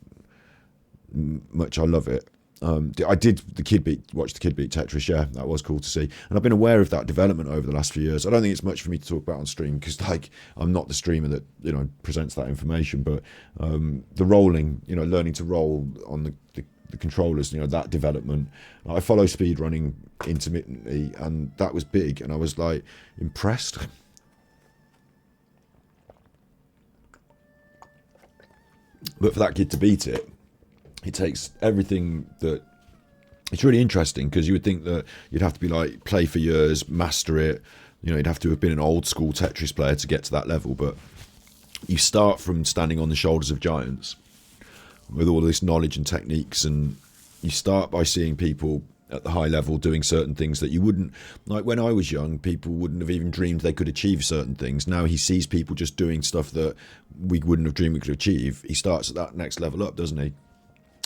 much I love it. I did watch the kid beat Tetris. Yeah, that was cool to see, and I've been aware of that development over the last few years. I don't think it's much for me to talk about on stream because, like, I'm not the streamer that, you know, presents that information. But the rolling, you know, learning to roll on the controllers, you know, that development. I follow speedrunning intermittently, and that was big, and I was, like, impressed. But for that kid to beat it, it takes everything that... It's really interesting because you would think that you'd have to be, like, play for years, master it. You know, you'd have to have been an old school Tetris player to get to that level. But you start from standing on the shoulders of giants with all this knowledge and techniques, and you start by seeing people at the high level doing certain things that you wouldn't... Like, when I was young, people wouldn't have even dreamed they could achieve certain things. Now he sees people just doing stuff that we wouldn't have dreamed we could achieve. He starts at that next level up, doesn't he?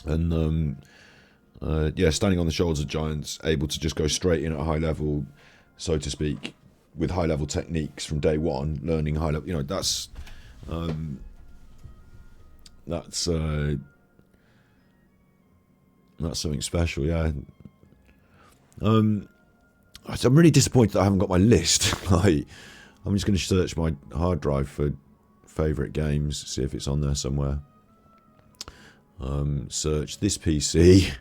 And yeah, standing on the shoulders of giants, able to just go straight in at a high level, so to speak, with high level techniques from day one, learning high level, you know, that's something special. Yeah. I'm really disappointed that I haven't got my list. Like, I'm just going to search my hard drive for favourite games, see if it's on there somewhere. Search this PC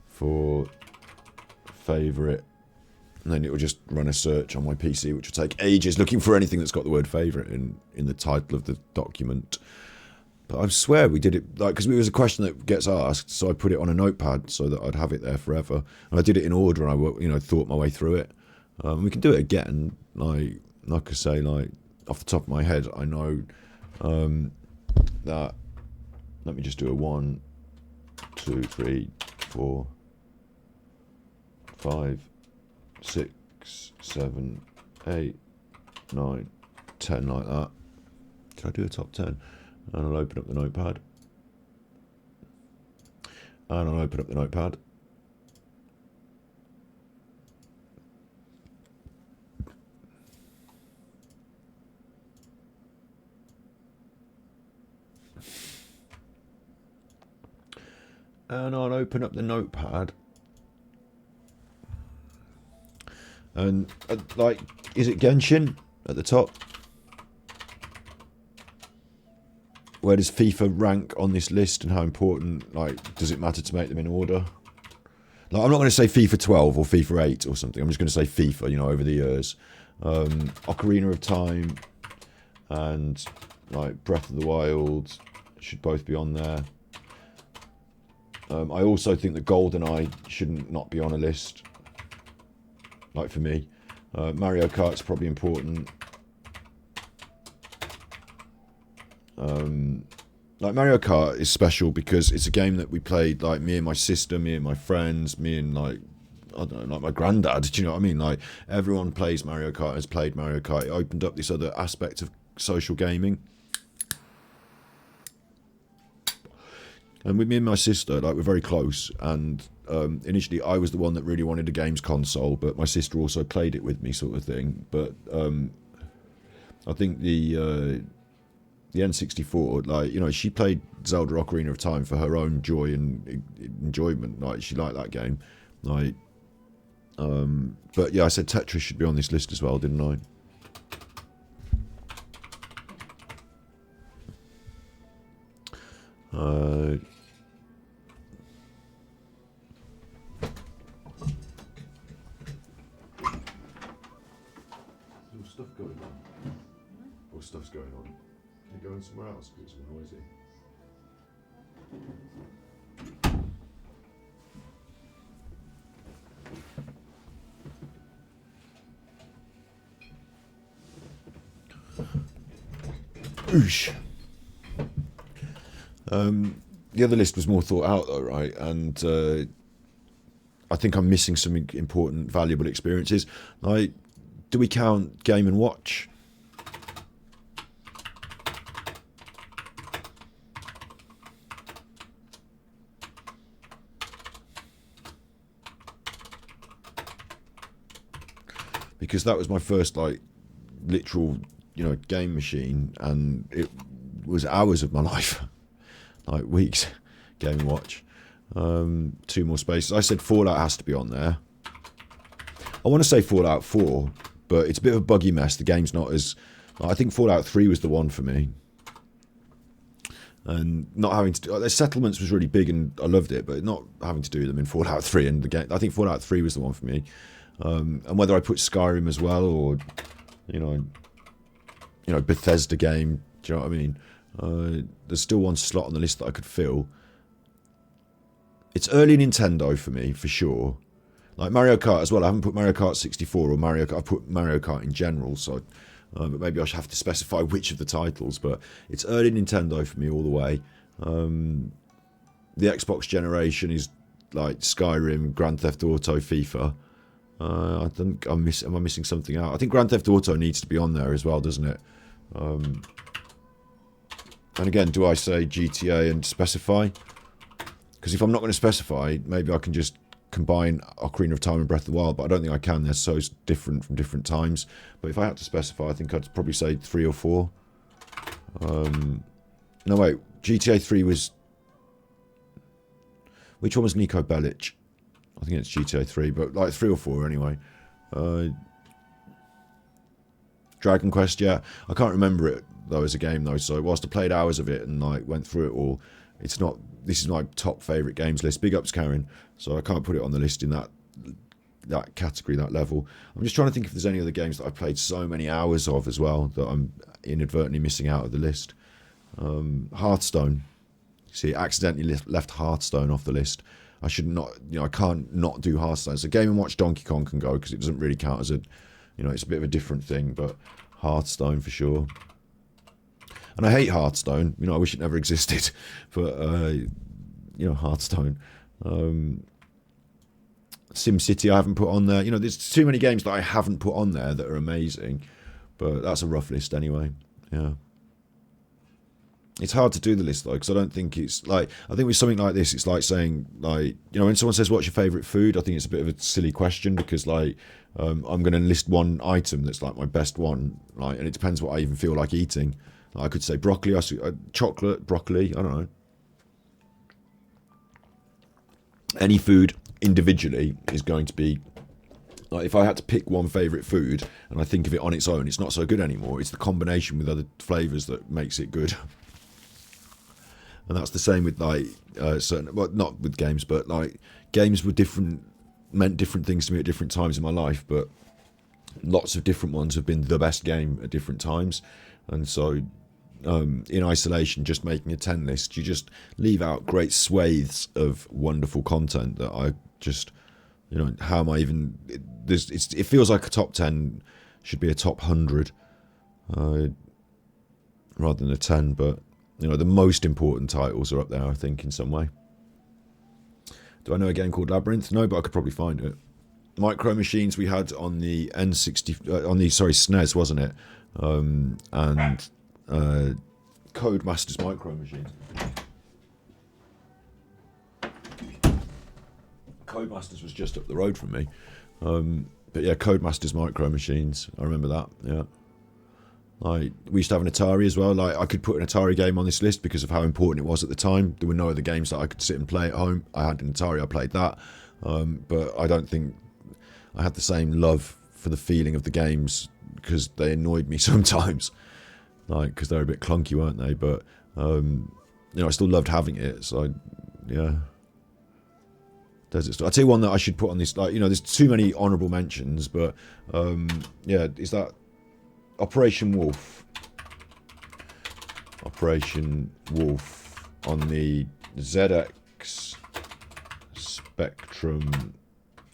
for favourite, and then it will just run a search on my PC, which will take ages looking for anything that's got the word favourite in the title of the document. But I swear we did it, like, because it was a question that gets asked, so I put it on a notepad so that I'd have it there forever. And I did it in order, and I, you know, thought my way through it. We can do it again. Like I say, like, off the top of my head, I know That. Let me just do a 1, 2, 3, 4, 5, 6, 7, 8, 9, 10 like that. Did I do a top 10? And I'll open up the notepad. And I'll open up the notepad. And I'll open up the notepad. And, like, is it Genshin at the top? Where does FIFA rank on this list, and how important, like, does it matter to make them in order? Like, I'm not going to say FIFA 12 or FIFA 8 or something. I'm just going to say FIFA, you know, over the years. Ocarina of Time and, like, Breath of the Wild should both be on there. I also think that GoldenEye shouldn't not be on a list. Like, for me. Mario Kart's probably important. Like, Mario Kart is special because it's a game that we played, like, me and my sister, me and my friends, me and, like, I don't know, like my granddad, do you know what I mean? Like, everyone plays Mario Kart, has played Mario Kart. It opened up this other aspect of social gaming. And with me and my sister, like, we're very close, and initially I was the one that really wanted a games console, but my sister also played it with me, sort of thing. But I think the N64, like, you know, she played Zelda Ocarina of Time for her own joy and enjoyment. Like, she liked that game. Like, but yeah, I said Tetris should be on this list as well, didn't I? Stuff going on? Or stuff's going on? Can you go in somewhere else because it's noisy? Oosh. The other list was more thought out though, right? And I think I'm missing some important, valuable experiences. Like, do we count Game and Watch? Because that was my first, like, literal, you know, game machine, and it was hours of my life, like weeks. Game and Watch. 2 more spaces. I said Fallout has to be on there. I want to say Fallout 4, but it's a bit of a buggy mess. The game's not as... I think Fallout 3 was the one for me. And not having to do... The settlements was really big and I loved it, but not having to do them in Fallout 3. And the game, I think Fallout 3 was the one for me. And whether I put Skyrim as well, or, you know, Bethesda game, do you know what I mean? There's still one slot on the list that I could fill. It's early Nintendo for me, for sure. Like Mario Kart as well. I haven't put Mario Kart 64 or Mario Kart. I've put Mario Kart in general, so but maybe I should have to specify which of the titles. But it's early Nintendo for me all the way. The Xbox generation is like Skyrim, Grand Theft Auto, FIFA. I think am I missing something out? I think Grand Theft Auto needs to be on there as well, doesn't it? And again, do I say GTA and specify? Because if I'm not going to specify, maybe I can just combine Ocarina of Time and Breath of the Wild, but I don't think I can. They're so different from different times. But if I had to specify, I think I'd probably say 3 or 4. No, wait. GTA 3 was... Which one was Nico Bellic? I think it's GTA 3, but like 3 or 4 anyway. Dragon Quest, yeah. I can't remember it, though, as a game, though. So whilst I played hours of it and like went through it all, it's not... This is my top favourite games list. Big ups, Karen. So I can't put it on the list in that category, that level. I'm just trying to think if there's any other games that I've played so many hours of as well that I'm inadvertently missing out of the list. Hearthstone. See, accidentally left Hearthstone off the list. I should not, you know, I can't not do Hearthstone. So Game & Watch Donkey Kong can go because it doesn't really count as a, you know, it's a bit of a different thing, but Hearthstone for sure. And I hate Hearthstone. You know, I wish it never existed. But, you know, Hearthstone. SimCity I haven't put on there. You know, there's too many games that I haven't put on there that are amazing. But that's a rough list anyway. Yeah. It's hard to do the list though, because I don't think it's like, I think with something like this, it's like saying, like, you know, when someone says what's your favourite food, I think it's a bit of a silly question, because like I'm going to list one item that's like my best one, like, and it depends what I even feel like eating. Like, I could say broccoli, chocolate, broccoli, I don't know. Any food individually is going to be, like, if I had to pick one favourite food and I think of it on its own, it's not so good anymore. It's the combination with other flavours that makes it good. And that's the same with like certain, well, not with games, but like games were different, meant different things to me at different times in my life. But lots of different ones have been the best game at different times. And so, in isolation, just making a 10 list, you just leave out great swathes of wonderful content that I just, you know, how am I even? It feels like a top 10 should be a top 100 rather than a 10, but. You know, the most important titles are up there, I think, in some way. Do I know a game called Labyrinth? No, but I could probably find it. Micro Machines we had on the N60, on the, sorry, SNES, wasn't it? And Codemasters Micro Machines. Codemasters was just up the road from me. But yeah, Codemasters Micro Machines, I remember that, yeah. Like, we used to have an Atari as well. Like, I could put an Atari game on this list because of how important it was at the time. There were no other games that I could sit and play at home. I had an Atari, I played that. But I don't think I had the same love for the feeling of the games because they annoyed me sometimes. Like, because they were a bit clunky, weren't they? But, you know, I still loved having it. So, yeah. I'll tell you one that I should put on this. Like, you know, there's too many honourable mentions, but, yeah, is that Operation Wolf. Operation Wolf on the ZX Spectrum.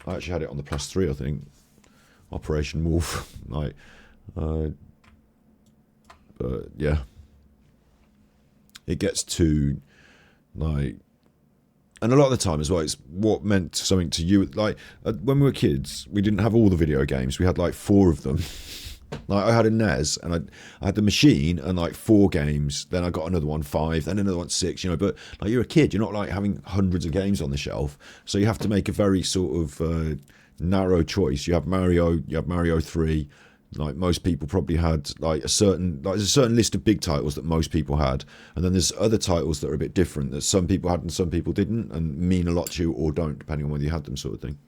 I actually had it on the +3, I think. Operation Wolf. Like, but yeah. It gets to, like, and a lot of the time as well, it's what meant something to you. Like, when we were kids, we didn't have all the video games. We had like 4 of them. Like, I had a NES, and I had the machine and like 4 games. Then I got another one, 5, then another one, 6. You know, but like, you're a kid, you're not like having hundreds of games on the shelf, so you have to make a very sort of narrow choice. You have Mario 3. Like, most people probably had like there's a certain list of big titles that most people had, and then there's other titles that are a bit different that some people had and some people didn't, and mean a lot to you or don't, depending on whether you had them, sort of thing.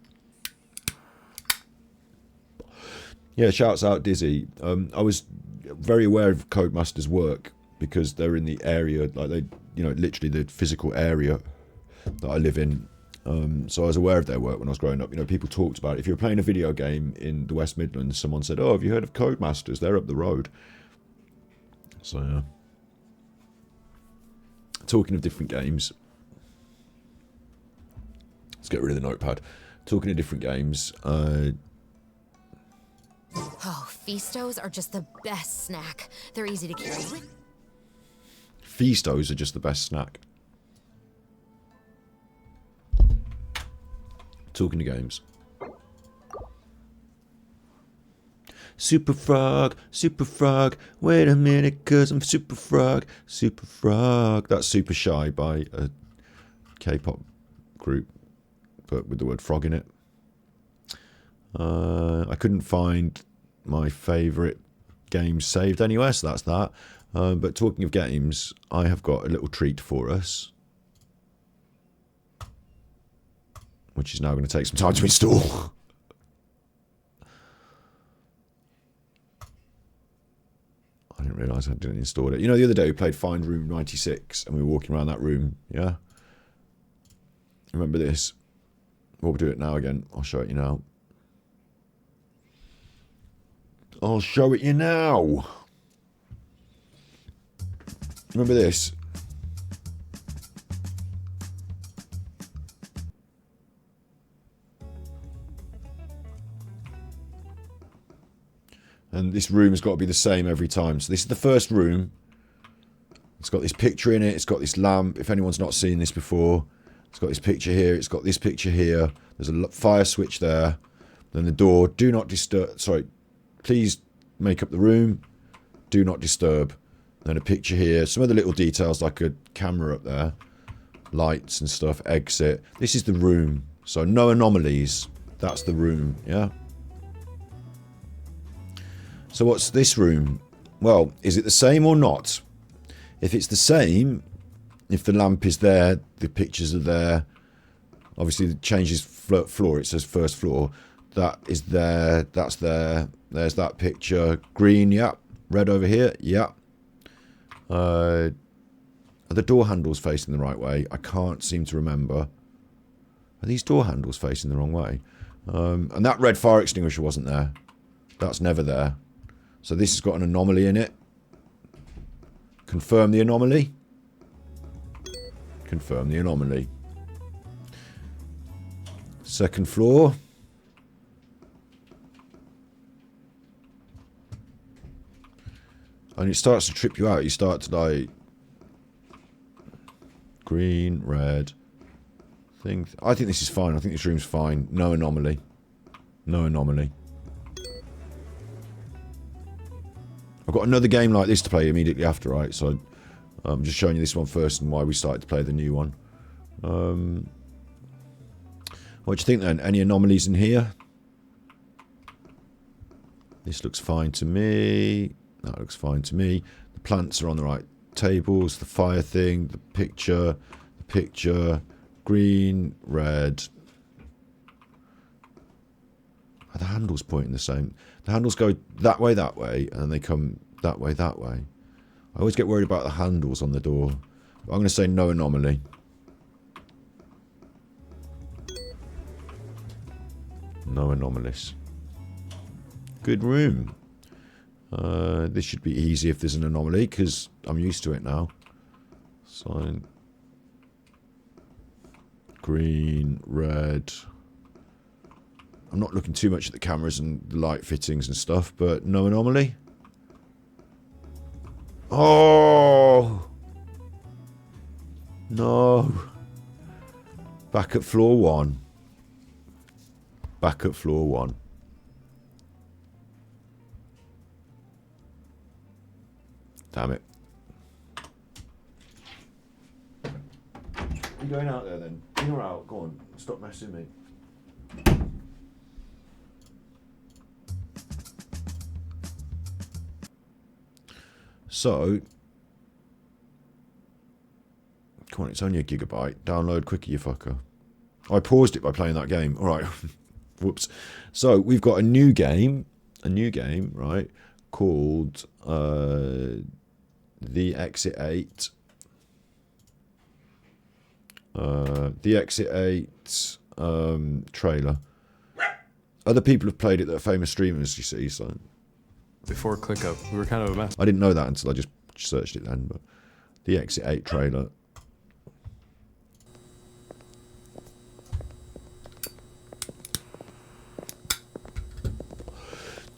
Yeah, shouts out Dizzy. I was very aware of Codemasters' work because they're in the area, like they, you know, literally the physical area that I live in. So I was aware of their work when I was growing up. You know, people talked about it. If you were playing a video game in the West Midlands, someone said, "Oh, have you heard of Codemasters? They're up the road." So yeah. Talking of different games, let's get rid of the notepad. Talking of different games. Oh, Feastos are just the best snack. They're easy to carry. Feastos are just the best snack. Talking to games. Super Frog, wait a minute, cause I'm Super Frog. That's Super Shy by a K-pop group, but with the word frog in it. I couldn't find my favourite games saved anywhere, so that's that. But talking of games, I have got a little treat for us, which is now going to take some time to install. I didn't realise I didn't install it. You know, the other day we played Find Room 96 and we were walking around that room, yeah? Remember this? We'll do it now again. I'll show it you now. I'll show it you now. Remember this? And this room has got to be the same every time. So this is the first room. It's got this picture in it. It's got this lamp. If anyone's not seen this before, it's got this picture here. It's got this picture here. There's a fire switch there. Then the door. Do not disturb. Sorry. Please make up the room. Do not disturb. Then a picture here. Some other little details like a camera up there. Lights and stuff. Exit. This is the room. So no anomalies. That's the room. Yeah. So what's this room? Well, is it the same or not? If it's the same, if the lamp is there, the pictures are there. Obviously, it changes floor. It says first floor. That is there. That's there. There's that picture. Green, yeah. Red over here, yeah. Are the door handles facing the right way? I can't seem to remember. Are these door handles facing the wrong way? And that red fire extinguisher wasn't there. That's never there. So this has got an anomaly in it. Confirm the anomaly. Confirm the anomaly. Second floor. And it starts to trip you out. You start to like green, red. I think this is fine. I think this room's fine. No anomaly. No anomaly. I've got another game like this to play immediately after, right? So I'm just showing you this one first and why we started to play the new one. What do you think then? Any anomalies in here? This looks fine to me. That looks fine to me. The plants are on the right tables. The fire thing, the picture, green, red. Are the handles pointing the same? The handles go that way, and then they come that way, that way. I always get worried about the handles on the door. I'm going to say no anomaly. No anomalies. Good room. This should be easy if there's an anomaly, because I'm used to it now. Sign. Green, red. I'm not looking too much at the cameras and the light fittings and stuff, but no anomaly. Oh! No. Back at floor 1. Back at floor 1. Damn it. You going out there then? In or out? Go on. Stop messing me. So, come on, it's only a gigabyte. Download quicker, you fucker. I paused it by playing that game. All right. Whoops. So, we've got a new game, right, called The Exit 8. The Exit 8 trailer. Other people have played it that are famous streamers, you see, so... Before ClickUp, we were kind of a mess. I didn't know that until I just searched it then, but the Exit 8 trailer.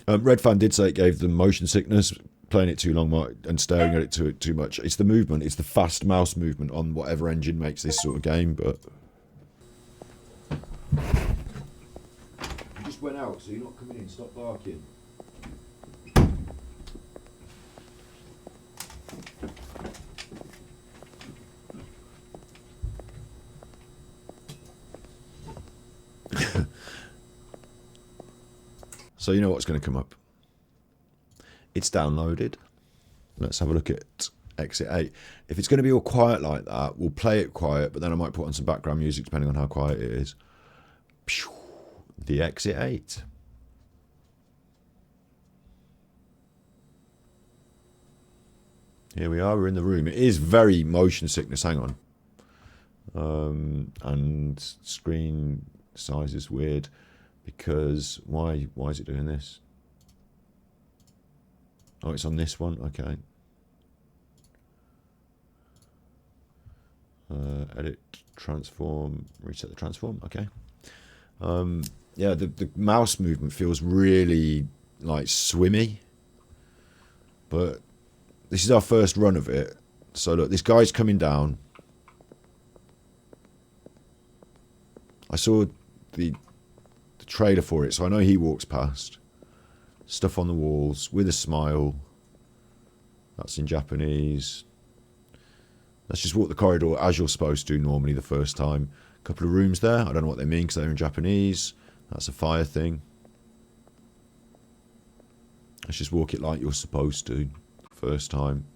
Red Fan did say it gave them motion sickness, playing it too long and staring at it too much. It's the movement, it's the fast mouse movement on whatever engine makes this sort of game, but... You just went out, so you're not coming in, stop barking. So you know what's going to come up. It's downloaded. Let's have a look at Exit 8. If it's going to be all quiet like that, we'll play it quiet, but then I might put on some background music depending on how quiet it is. The Exit 8. Here we are, we're in the room. It is very motion sickness, hang on. And screen size is weird. Because why is it doing this? Oh, it's on this one. Okay. Edit, transform, reset the transform. Okay. Yeah, the mouse movement feels really like swimmy. But this is our first run of it, So look, this guy's coming down. I saw the trailer for it, so I know he walks past. Stuff on the walls with a smile. That's in Japanese. Let's just walk the corridor as you're supposed to normally the first time. A couple of rooms there. I don't know what they mean because they're in Japanese. That's a fire thing. Let's just walk it like you're supposed to first time.